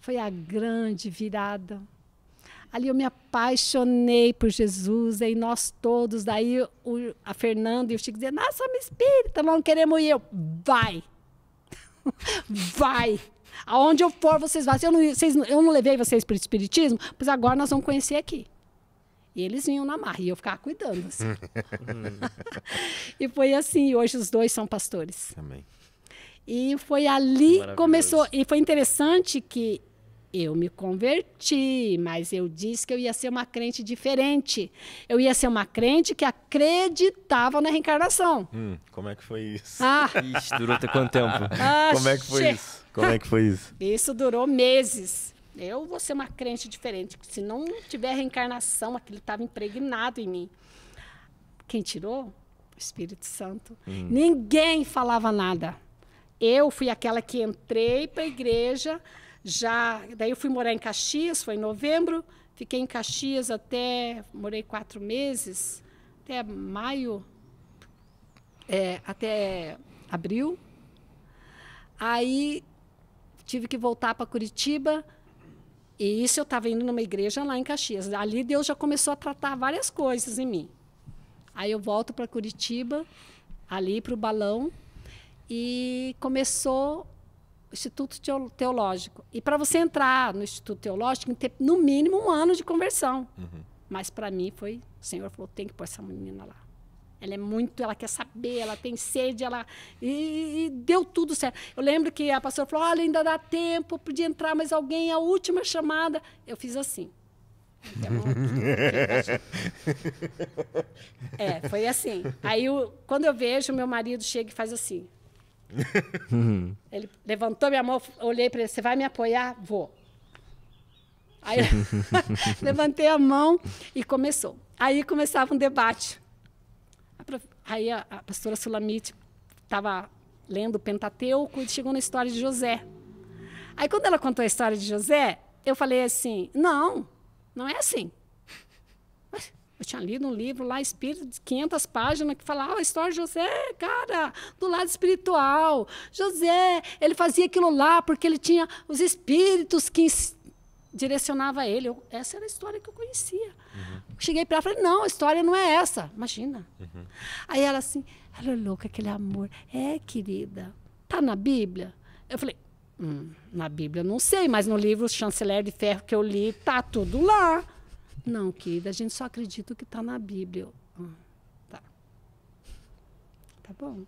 foi a grande virada. Ali eu me apaixonei por Jesus, aí nós todos, daí a Fernanda e o Chico diziam, nós somos espíritas, não queremos ir. Eu, vai, vai. Aonde eu for, vocês vão. Eu não levei vocês para o espiritismo, pois agora nós vamos conhecer aqui. E eles vinham na marra, e eu ficava cuidando. Assim. E foi assim, hoje os dois são pastores. Amém. E foi ali que começou. E foi interessante que eu me converti, mas eu disse que eu ia ser uma crente diferente. Eu ia ser uma crente que acreditava na reencarnação. Como é que foi isso? Ixi, durou até quanto tempo? Como é que foi isso? Como é que foi isso? Isso durou meses. Eu vou ser uma crente diferente. Se não tiver reencarnação, aquilo estava impregnado em mim. Quem tirou? O Espírito Santo. Ninguém falava nada. Eu fui aquela que entrei para a igreja, daí eu fui morar em Caxias, foi em novembro, fiquei em Caxias morei 4 meses, até maio, até abril. Aí tive que voltar para Curitiba, e isso eu estava indo numa igreja lá em Caxias. Ali Deus já começou a tratar várias coisas em mim. Aí eu volto para Curitiba, ali para o Balão, e começou o Instituto Teológico. E para você entrar no Instituto Teológico, tem que ter no mínimo 1 ano de conversão. Mas para mim o Senhor falou, tem que pôr essa menina lá. Ela quer saber, ela tem sede, e deu tudo certo. Eu lembro que a pastora falou, olha, ainda dá tempo, podia entrar mais alguém, a última chamada. Eu fiz assim. Foi assim. Aí, quando eu vejo, meu marido chega e faz assim. Ele levantou minha mão, olhei para ele, você vai me apoiar? Vou. Aí levantei a mão e começou. Aí começava um debate. Aí a pastora Sulamite estava lendo o Pentateuco e chegou na história de José. Aí quando ela contou a história de José, eu falei assim, não é assim. Eu tinha lido um livro lá, Espírito, de 500 páginas, que falava a história de José, cara, do lado espiritual. José, ele fazia aquilo lá porque ele tinha os espíritos que direcionavam ele. Essa era a história que eu conhecia. Cheguei para ela e falei, não, a história não é essa. Imagina. Aí ela assim, ela olhou com aquele amor. Querida, tá na Bíblia? Eu falei, na Bíblia não sei, mas no livro Chanceler de Ferro que eu li, tá tudo lá. Não, querida, a gente só acredita o que está na Bíblia. Tá. Tá bom.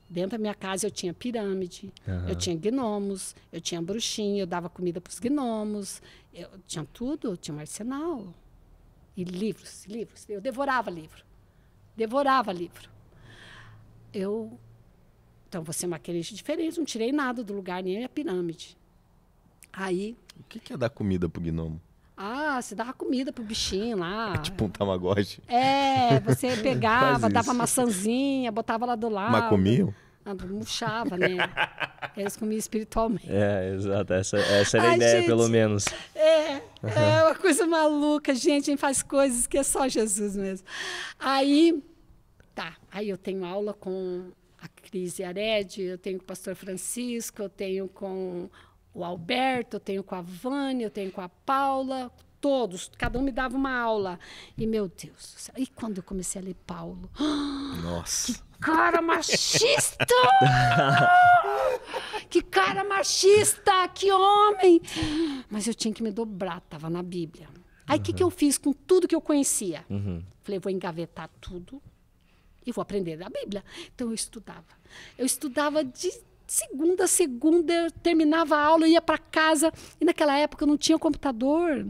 Dentro da minha casa eu tinha pirâmide, eu tinha gnomos, eu tinha bruxinha, eu dava comida para os gnomos, eu tinha tudo, eu tinha um arsenal. E livros, livros. Eu devorava livro. Devorava livro. Então, você é uma crente diferente, não tirei nada do lugar, nem a pirâmide. Aí... O que é dar comida pro gnomo? Você dava comida pro bichinho lá. É tipo um tamagotchi. Você pegava, dava maçãzinha, botava lá do lado. Mas comiam? Murchava, né? Eles comiam espiritualmente. Exato. Essa era a ideia, gente, pelo menos. É uma coisa maluca, gente. A gente faz coisas que é só Jesus mesmo. Aí eu tenho aula com a Cris Yared, eu tenho com o pastor Francisco, eu tenho com o Alberto, eu tenho com a Vânia, eu tenho com a Paula, todos, cada um me dava uma aula. E, meu Deus do céu, e quando eu comecei a ler Paulo? Nossa! Que cara machista! Que cara machista! Que homem! Mas eu tinha que me dobrar, estava na Bíblia. Aí, o que eu fiz com tudo que eu conhecia? Falei, vou engavetar tudo e vou aprender da Bíblia. Então, eu estudava. Eu estudava de segunda a segunda, eu terminava a aula, eu ia para casa. E naquela época eu não tinha computador.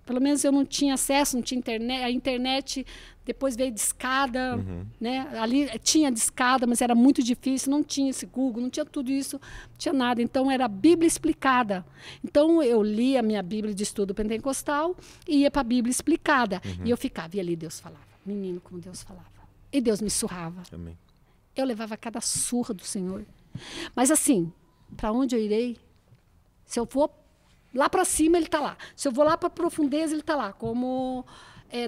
Pelo menos eu não tinha acesso, não tinha internet. A internet depois veio de escada, né? Ali tinha de escada, mas era muito difícil. Não tinha esse Google, não tinha tudo isso, não tinha nada. Então, era a Bíblia explicada. Então, eu lia a minha Bíblia de estudo pentecostal e ia para a Bíblia explicada. E eu ficava, e ali Deus falava. Menino, como Deus falava. E Deus me surrava. Amém. Eu levava cada surra do Senhor. Mas assim, para onde eu irei? Se eu for lá para cima, ele está lá. Se eu vou lá para a profundeza, ele está lá. Como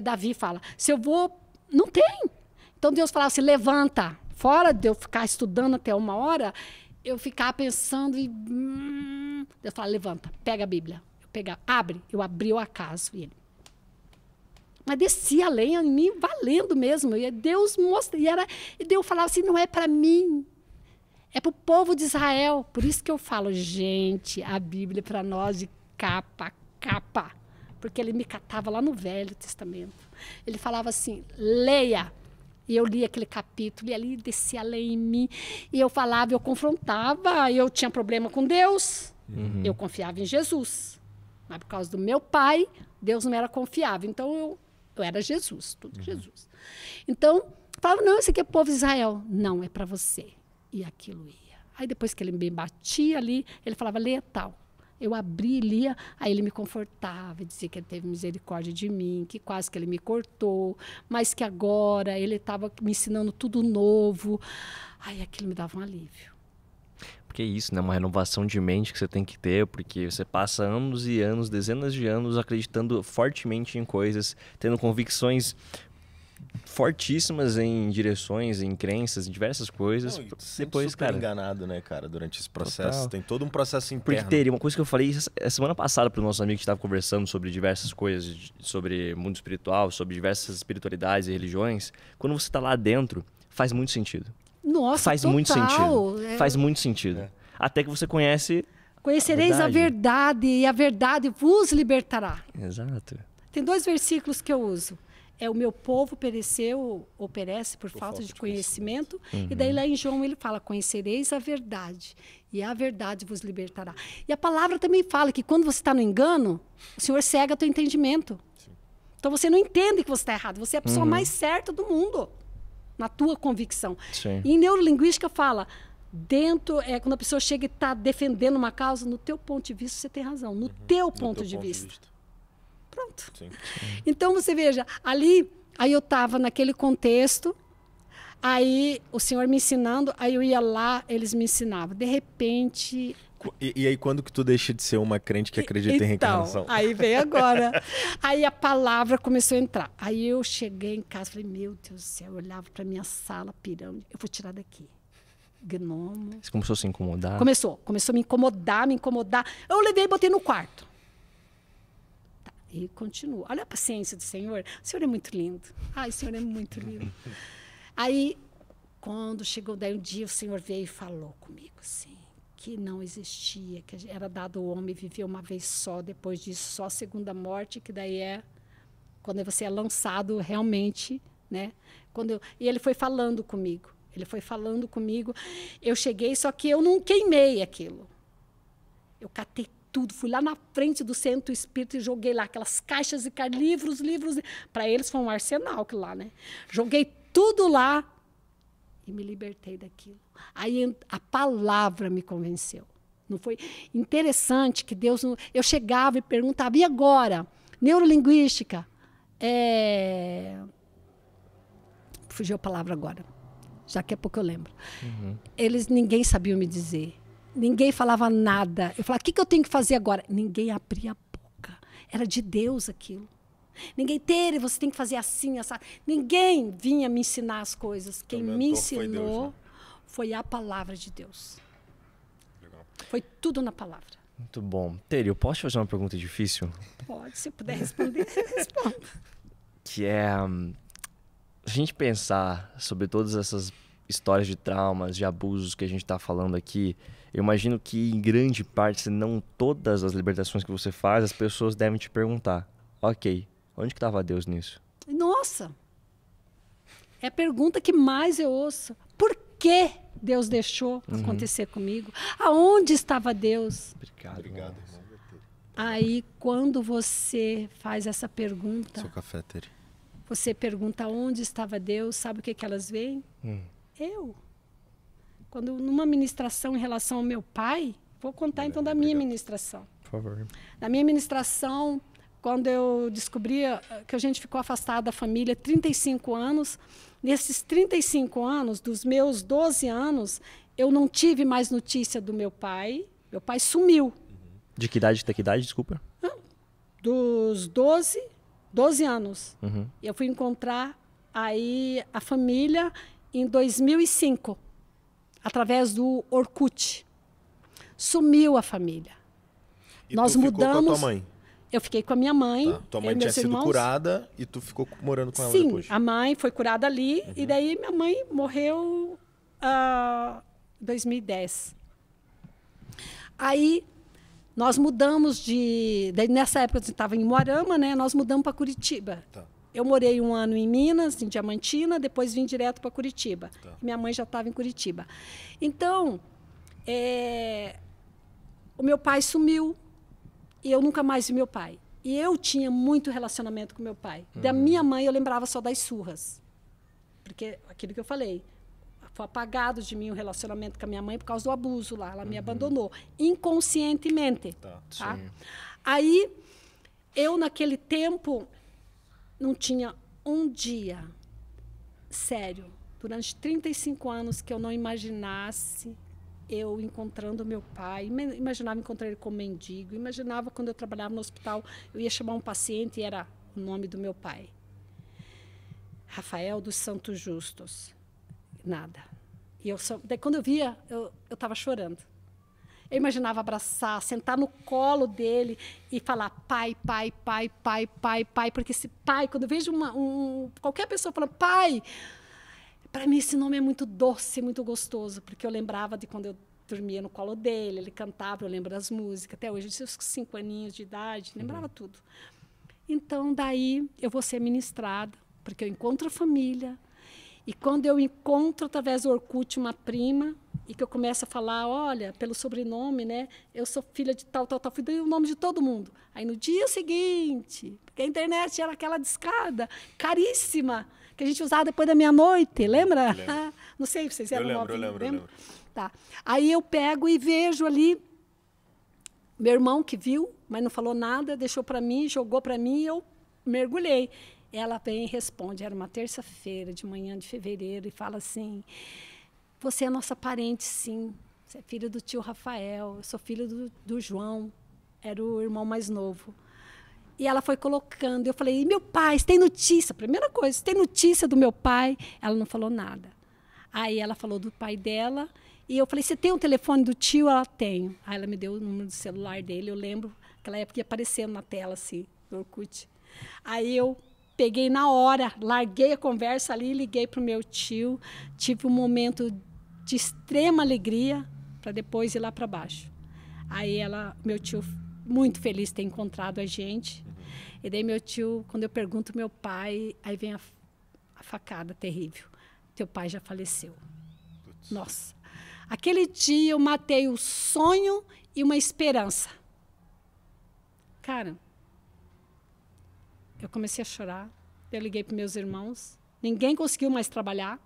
Davi fala. Se eu vou... Não tem. Então Deus falava assim, levanta. Fora de eu ficar estudando até 1 hora, eu ficar pensando e... Deus fala, levanta, pega a Bíblia. Abre. Eu abri o acaso. E ele... Mas descia a lenha em mim, valendo mesmo. E Deus mostra. E Deus falava assim, não é para mim. É para o povo de Israel. Por isso que eu falo, gente, a Bíblia é para nós de capa a capa. Porque ele me catava lá no Velho Testamento. Ele falava assim, leia. E eu lia aquele capítulo, e ali descia a lei em mim. E eu falava, eu confrontava, eu tinha problema com Deus. Eu confiava em Jesus. Mas por causa do meu pai, Deus não era confiável. Então, eu era Jesus, tudo Jesus. Então, eu falava, não, esse aqui é o povo de Israel. Não, é para você. E aquilo ia. Aí depois que ele me batia ali, ele falava, leia tal. Eu abri e lia, aí ele me confortava, dizia que ele teve misericórdia de mim, que quase que ele me cortou, mas que agora ele estava me ensinando tudo novo. Aí aquilo me dava um alívio. Porque é isso, né? Uma renovação de mente que você tem que ter, porque você passa anos e anos, dezenas de anos acreditando fortemente em coisas, tendo convicções fortíssimas em direções, em crenças, em diversas coisas. Não, depois, super cara, enganado, né, cara, durante esse processo. Total. Tem todo um processo interno. porque teria uma coisa que eu falei a semana passada para o nosso amigo que estava conversando sobre diversas coisas, sobre mundo espiritual, sobre diversas espiritualidades e religiões. Quando você está lá dentro, faz muito sentido. Nossa, Faz total. muito sentido. Faz muito sentido. Até que você conhece... Conhecereis a verdade e a verdade vos libertará. Exato. Tem 2 versículos que eu uso. O meu povo pereceu ou perece por falta de conhecimento. E daí lá em João ele fala, conhecereis a verdade e a verdade vos libertará. E a palavra também fala que quando você está no engano, o Senhor cega o teu entendimento. Sim. Então você não entende que você está errado. Você é a pessoa mais certa do mundo, na tua convicção. Sim. E em neurolinguística fala, quando a pessoa chega e está defendendo uma causa, no teu ponto de vista você tem razão. No teu ponto de vista. Pronto. Sim. Então, você veja, aí eu estava naquele contexto, aí o Senhor me ensinando, aí eu ia lá, eles me ensinavam. De repente... E aí, quando que tu deixa de ser uma crente que acredita em reencarnação? Aí veio agora. Aí a palavra começou a entrar. Aí eu cheguei em casa, falei, meu Deus do céu, eu olhava para minha sala, pirâmide, eu vou tirar daqui. Gnomo. Você começou a se incomodar? Começou a me incomodar. Eu levei e botei no quarto. E continua. Olha a paciência do Senhor. O Senhor é muito lindo. Ai, o Senhor é muito lindo. Aí, quando chegou daí um dia, o Senhor veio e falou comigo assim, que não existia, que era dado ao homem viver uma vez só, depois disso só a segunda morte, que daí é quando você é lançado realmente, né? E ele foi falando comigo. Ele foi falando comigo. Eu cheguei, só que eu não queimei aquilo. Eu catei tudo, fui lá na frente do Centro Espírita e joguei lá aquelas caixas de livros. Para eles foi um arsenal aquilo lá, né? Joguei tudo lá e me libertei daquilo. Aí a palavra me convenceu. Não foi interessante que Deus... Eu chegava e perguntava, e agora? Neurolinguística. Fugiu a palavra agora. Já que é pouco eu lembro. Ninguém sabia me dizer. Ninguém falava nada. Eu falava, o que eu tenho que fazer agora? Ninguém abria a boca. Era de Deus aquilo. Ninguém você tem que fazer assim, assim. Ninguém vinha me ensinar as coisas. Quem me ensinou foi a palavra de Deus. Legal. Foi tudo na palavra. Muito bom. Tere, eu posso te fazer uma pergunta difícil? Pode, se eu puder responder, eu respondo. Que é... a gente pensar sobre todas essas histórias de traumas, de abusos que a gente está falando aqui, eu imagino que em grande parte, se não todas as libertações que você faz, as pessoas devem te perguntar, ok, onde que estava Deus nisso? Nossa! É a pergunta que mais eu ouço. Por que Deus deixou acontecer comigo? Aonde estava Deus? Obrigado, irmão. Aí, quando você faz essa pergunta... Seu café, Tere. Você pergunta onde estava Deus, sabe o que elas veem? Eu. Quando numa ministração em relação ao meu pai, vou contar então da minha ministração. Por favor. Na minha ministração, quando eu descobri que a gente ficou afastado da família 35 anos, nesses 35 anos, dos meus 12 anos, eu não tive mais notícia do meu pai. Meu pai sumiu. De que idade até que idade, desculpa? Dos 12 anos. Eu fui encontrar aí a família em 2005, através do Orkut. Sumiu a família. E nós tu mudamos. Ficou com a tua mãe? Eu fiquei com a minha mãe. Tá. Tua mãe tinha sido curada e tu ficou morando com ela Sim, depois? Sim, a mãe foi curada ali e daí minha mãe morreu em 2010. Aí nós mudamos daí nessa época eu estava em Moarama, né? Nós mudamos para Curitiba. Tá. Eu morei 1 ano em Minas, em Diamantina, depois vim direto para Curitiba. Tá. Minha mãe já estava em Curitiba. Então, o meu pai sumiu e eu nunca mais vi meu pai. E eu tinha muito relacionamento com meu pai. Da minha mãe eu lembrava só das surras. Porque aquilo que eu falei, foi apagado de mim o relacionamento com a minha mãe por causa do abuso lá. Ela me abandonou inconscientemente. Tá? Aí, eu naquele tempo não tinha um dia sério, durante 35 anos, que eu não imaginasse eu encontrando meu pai. Imaginava encontrar ele como mendigo. Imaginava quando eu trabalhava no hospital, eu ia chamar um paciente e era o nome do meu pai. Rafael dos Santos Justos. Nada. E daí, quando eu via, eu estava chorando. Eu imaginava abraçar, sentar no colo dele e falar pai, pai, pai, pai, pai, pai. Porque esse pai, quando eu vejo qualquer pessoa falando pai, para mim esse nome é muito doce, muito gostoso. Porque eu lembrava de quando eu dormia no colo dele, ele cantava, eu lembro das músicas. Até hoje, eu tinha uns 5 aninhos de idade, lembrava tudo. Então, daí, eu vou ser ministrada, porque eu encontro a família. E quando eu encontro, através do Orkut, uma prima, e que eu começo a falar, olha, pelo sobrenome, né? Eu sou filha de tal, tal, tal. Fui dando o nome de todo mundo. Aí, no dia seguinte, porque a internet era aquela discada, caríssima, que a gente usava depois da meia-noite, lembra? Não sei se vocês eram novinhos. Eu lembro. Tá. Aí eu pego e vejo ali, meu irmão que viu, mas não falou nada, deixou para mim, jogou para mim e eu mergulhei. Ela vem e responde, era uma terça-feira, de manhã de fevereiro, e fala assim, você é nossa parente, sim. Você é filho do tio Rafael, eu sou filho do João, era o irmão mais novo. E ela foi colocando, eu falei, e meu pai, você tem notícia? Primeira coisa, você tem notícia do meu pai? Ela não falou nada. Aí ela falou do pai dela, e eu falei, você tem o telefone do tio? Ela tem. Aí ela me deu o número do celular dele, eu lembro, naquela época ia aparecendo na tela, assim, do Orkut. Aí eu peguei na hora, larguei a conversa ali, liguei para o meu tio, tive um momento de extrema alegria para depois ir lá para baixo. Aí meu tio, muito feliz de ter encontrado a gente. E daí meu tio, quando eu pergunto ao meu pai, aí vem a facada terrível. Teu pai já faleceu. Putz. Nossa. Aquele dia eu matei o sonho e uma esperança. Cara, eu comecei a chorar. Eu liguei para meus irmãos. Ninguém conseguiu mais trabalhar,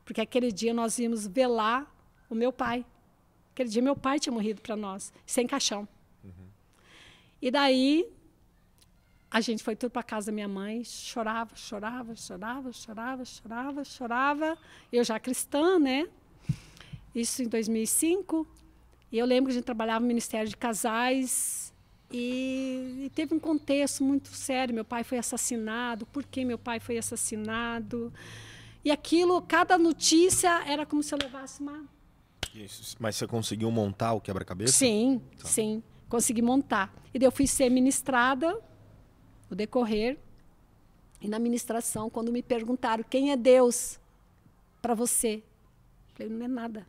porque aquele dia nós íamos velar o meu pai. Aquele dia meu pai tinha morrido para nós, sem caixão. E daí, a gente foi tudo para casa da minha mãe, chorava. Eu já cristã, né? Isso em 2005. E eu lembro que a gente trabalhava no Ministério de Casais e teve um contexto muito sério. Meu pai foi assassinado. Por que meu pai foi assassinado? E aquilo, cada notícia era como se eu levasse uma... Isso. Mas você conseguiu montar o quebra-cabeça? Sim, Tá. sim. Consegui montar. E daí eu fui ser ministrada no decorrer. E na ministração, quando me perguntaram quem é Deus para você, eu falei, não é nada.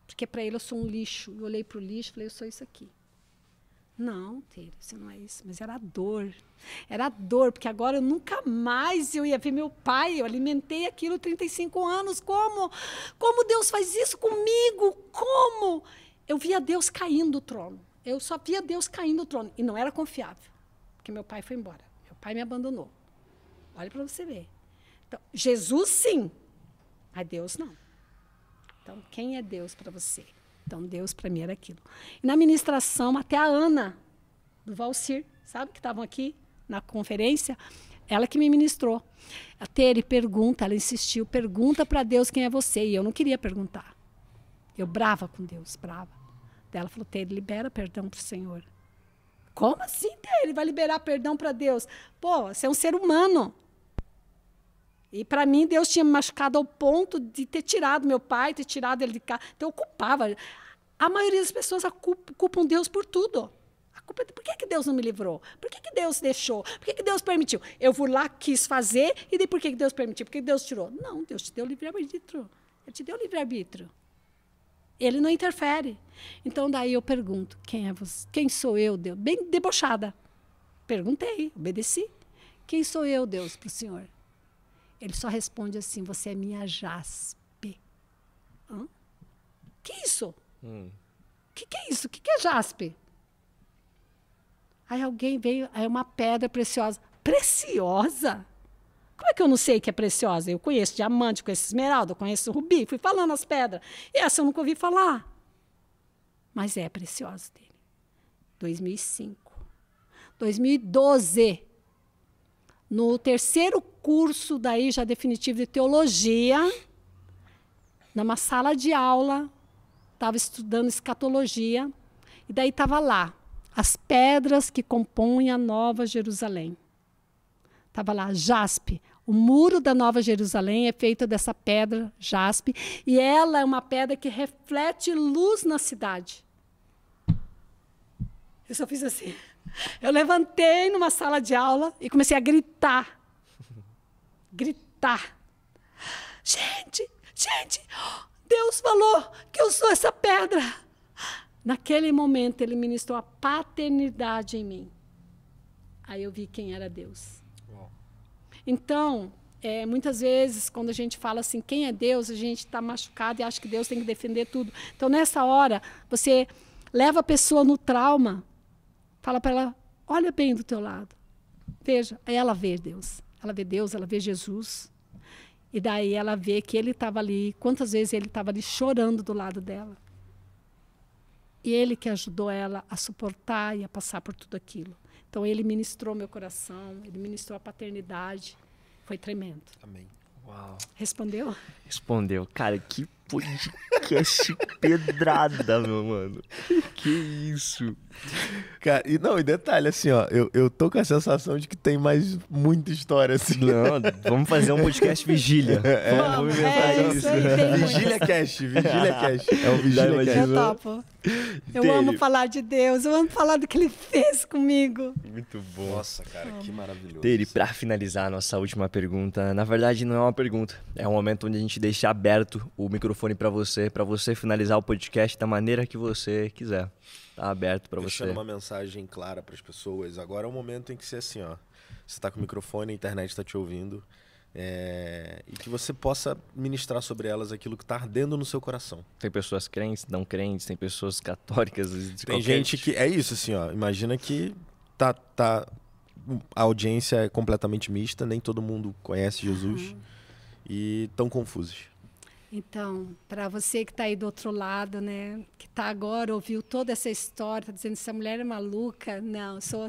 Porque para ele eu sou um lixo. Eu olhei para o lixo e falei, eu sou isso aqui. Não, Tere, você não é isso. Mas era dor. Era dor, porque agora eu nunca mais eu ia ver meu pai. Eu alimentei aquilo 35 anos. Como? Como Deus faz isso comigo? Como? Eu via Deus caindo do trono. Eu só via Deus caindo do trono. E não era confiável, porque meu pai foi embora. Meu pai me abandonou. Olha para você ver. Então, Jesus, sim, mas Deus não. Então, quem é Deus para você? Então, Deus para mim era aquilo. E na ministração, até a Ana, do Valcir, sabe, que estavam aqui na conferência, ela que me ministrou. A Tere pergunta, ela insistiu, pergunta para Deus quem é você. E eu não queria perguntar. Eu brava com Deus, brava. Daí ela falou, Tere, libera perdão para o Senhor. Como assim, Tere? Vai liberar perdão para Deus? Pô, você é um ser humano. E para mim, Deus tinha me machucado ao ponto de ter tirado meu pai, ter tirado ele de casa. Então, eu culpava. A maioria das pessoas culpam Deus por tudo. A culpa é, por que Deus não me livrou? Por que Deus deixou? Por que Deus permitiu? Eu fui lá, quis fazer, e daí por que Deus permitiu? Por que Deus tirou? Não, Deus te deu livre-arbítrio. Ele te deu livre-arbítrio. Ele não interfere. Então, daí eu pergunto, quem é você? Quem sou eu, Deus? Bem debochada. Perguntei, obedeci. Quem sou eu, Deus, para o Senhor? Ele só responde assim, você é minha jaspe. Hã? Que isso? Que é isso? Que é jaspe? Aí alguém veio, aí uma pedra preciosa. Preciosa? Como é que eu não sei que é preciosa? Eu conheço diamante, conheço esmeralda, conheço rubi, fui falando as pedras. E essa eu nunca ouvi falar. Mas é preciosa dele. 2005. 2012. No terceiro curso daí já definitivo de teologia, numa sala de aula, estava estudando escatologia, e daí estava lá, as pedras que compõem a Nova Jerusalém. Estava lá, jaspe. O muro da Nova Jerusalém é feito dessa pedra, jaspe, e ela é uma pedra que reflete luz na cidade. Eu só fiz assim. Eu levantei numa sala de aula e comecei a gritar. Gritar. Gente, Deus falou que eu sou essa pedra. Naquele momento, ele ministrou a paternidade em mim. Aí eu vi quem era Deus. Uau. Então, muitas vezes, quando a gente fala assim, quem é Deus, a gente está machucado e acha que Deus tem que defender tudo. Então, nessa hora, você leva a pessoa no trauma, fala para ela, olha bem do teu lado. Veja, aí ela vê Deus. Ela vê Deus, ela vê Jesus. E daí ela vê que ele estava ali, quantas vezes ele estava ali chorando do lado dela. E ele que ajudou ela a suportar e a passar por tudo aquilo. Então, ele ministrou meu coração, ele ministrou a paternidade. Foi tremendo. Amém. Uau. Respondeu? Respondeu. Cara, que podcast pedrada, meu mano. Que isso. Cara, e detalhe, assim, ó, eu tô com a sensação de que tem mais muita história, assim. Não, vamos fazer um podcast vigília. Vamos inventar isso. Vigília Cash. É o Vigília Cash. Eu topo. Eu amo falar de Deus, eu amo falar do que ele fez comigo. Muito bom. Nossa, cara, que maravilhoso. Tere, pra finalizar a nossa última pergunta, na verdade não é uma pergunta, é um momento onde a gente deixa aberto o microfone pra você finalizar o podcast da maneira que você quiser. Tá aberto pra você. Deixando uma mensagem clara pras pessoas. Agora é o momento em que você, assim, ó, você tá com o microfone, a internet tá te ouvindo. e que você possa ministrar sobre elas aquilo que está ardendo no seu coração. Tem pessoas crentes, não crentes, tem pessoas católicas. Tem gente que... É isso, assim, ó. Imagina que a audiência é completamente mista, nem todo mundo conhece Jesus e estão confusos. Então, para você que está aí do outro lado, né, que está agora, ouviu toda essa história, está dizendo que essa mulher é maluca. Não, sou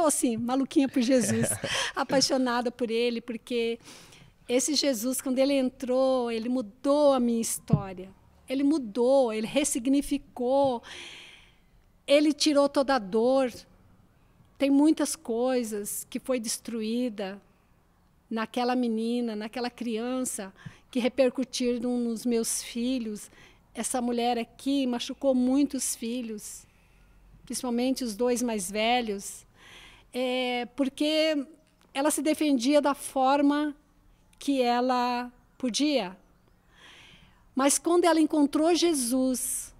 assim, maluquinha por Jesus, apaixonada por ele, porque esse Jesus, quando ele entrou, ele mudou a minha história. Ele mudou, ele ressignificou, ele tirou toda a dor. Tem muitas coisas que foi destruída naquela menina, naquela criança, que repercutiram nos meus filhos. Essa mulher aqui machucou muitos filhos, principalmente os 2 mais velhos, porque ela se defendia da forma que ela podia. Mas quando ela encontrou Jesus,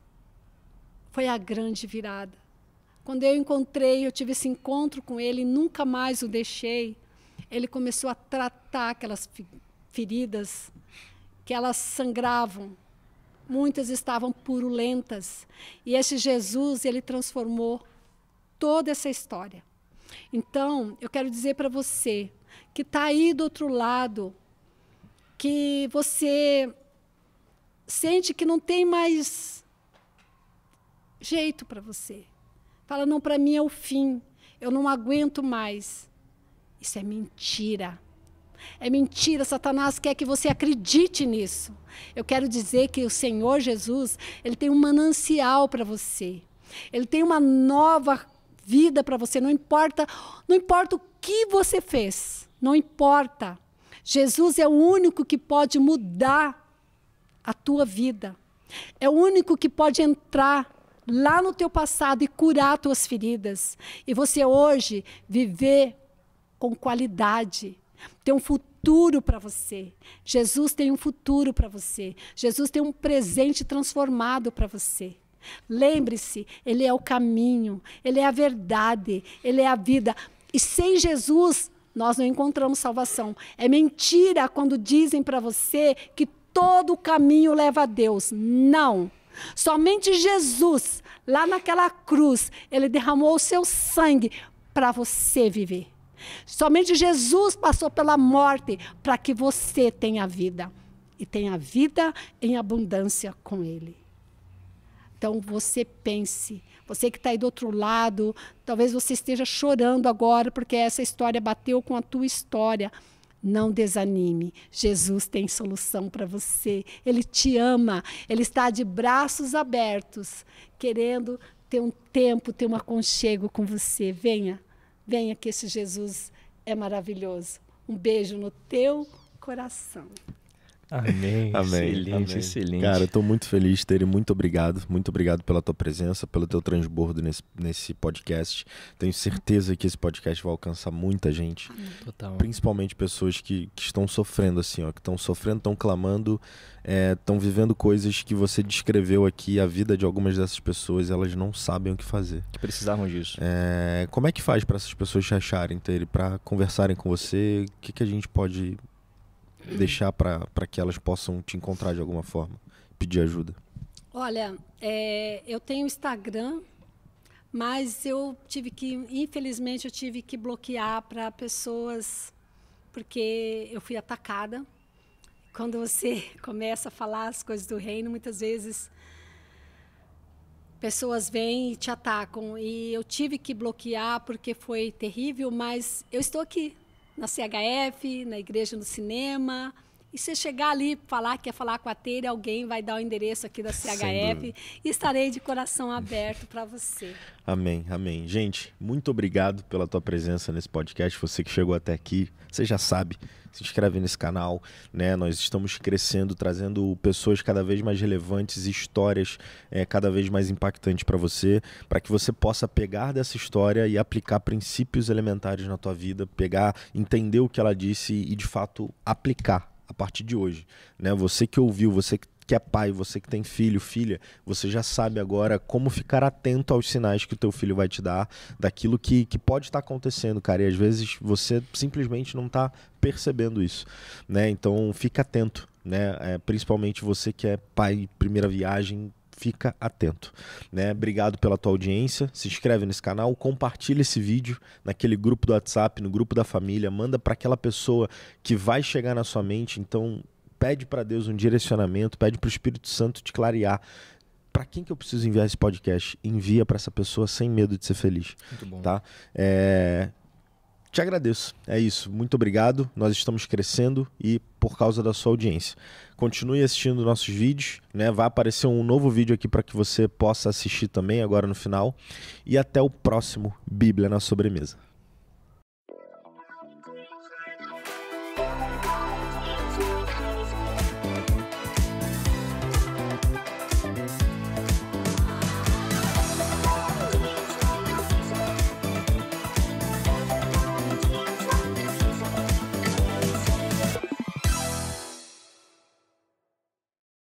foi a grande virada. Quando eu tive esse encontro com ele, nunca mais o deixei. Ele começou a tratar aquelas feridas, que elas sangravam. Muitas estavam purulentas. E esse Jesus, ele transformou toda essa história. Então, eu quero dizer para você, que está aí do outro lado, que você sente que não tem mais jeito para você. Fala, não, para mim é o fim, eu não aguento mais. Isso é mentira. É mentira, Satanás quer que você acredite nisso. Eu quero dizer que o Senhor Jesus, ele tem um manancial para você. Ele tem uma nova vida para você, não importa o que você fez, não importa. Jesus é o único que pode mudar a tua vida. É o único que pode entrar lá no teu passado e curar tuas feridas. E você hoje viver com qualidade. Tem um futuro para você. Jesus tem um futuro para você. Jesus tem um presente transformado para você. Lembre-se, ele é o caminho, ele é a verdade, ele é a vida. E sem Jesus, nós não encontramos salvação. É mentira quando dizem para você que todo o caminho leva a Deus. Não. Somente Jesus, lá naquela cruz, ele derramou o seu sangue para você viver. Somente Jesus passou pela morte para que você tenha vida. E tenha vida em abundância com ele. Então você pense, você que está aí do outro lado, talvez você esteja chorando agora porque essa história bateu com a tua história. Não desanime, Jesus tem solução para você. Ele te ama, ele está de braços abertos, querendo ter um tempo, ter um aconchego com você. Venha, venha que esse Jesus é maravilhoso. Um beijo no teu coração. Amém. Amém. Excelente, Amém. excelente. Cara, eu estou muito feliz, Tere. Muito obrigado. Muito obrigado pela tua presença, pelo teu transbordo nesse podcast. Tenho certeza que esse podcast vai alcançar muita gente. Total. Principalmente pessoas que estão sofrendo, assim, ó, que estão sofrendo, estão clamando, estão vivendo coisas que você descreveu aqui. A vida de algumas dessas pessoas, elas não sabem o que fazer. Que precisavam disso. Como é que faz para essas pessoas te acharem, Tere? Para conversarem com você? O que a gente pode deixar para que elas possam te encontrar de alguma forma, pedir ajuda? Olha, eu tenho Instagram, mas infelizmente eu tive que bloquear para pessoas, porque eu fui atacada. Quando você começa a falar as coisas do reino, muitas vezes pessoas vêm e te atacam, e eu tive que bloquear porque foi terrível, mas eu estou aqui na CHF, na Igreja no Cinema. E se chegar ali e falar que quer falar com a Tere, alguém vai dar o endereço aqui da CHF e estarei de coração aberto para você. Amém, amém. Gente, muito obrigado pela tua presença nesse podcast. Você que chegou até aqui, você já sabe, se inscreve nesse canal, né? Nós estamos crescendo, trazendo pessoas cada vez mais relevantes, histórias cada vez mais impactantes para você, para que você possa pegar dessa história e aplicar princípios elementares na tua vida, entender o que ela disse e de fato aplicar a partir de hoje, né? Você que ouviu, você que que é pai, você que tem filho, filha, você já sabe agora como ficar atento aos sinais que o teu filho vai te dar, daquilo que pode estar acontecendo, cara, e às vezes você simplesmente não está percebendo isso, né? Então fica atento, né? Principalmente você que é pai, primeira viagem, fica atento, né? Obrigado pela tua audiência, se inscreve nesse canal, compartilha esse vídeo naquele grupo do WhatsApp, no grupo da família, manda para aquela pessoa que vai chegar na sua mente. Então pede para Deus um direcionamento, pede para o Espírito Santo te clarear. Para quem que eu preciso enviar esse podcast? Envia para essa pessoa sem medo de ser feliz. Muito bom. Tá? Te agradeço. É isso. Muito obrigado. Nós estamos crescendo e por causa da sua audiência. Continue assistindo nossos vídeos, né? Vai aparecer um novo vídeo aqui para que você possa assistir também agora no final. E até o próximo Bíblia na Sobremesa.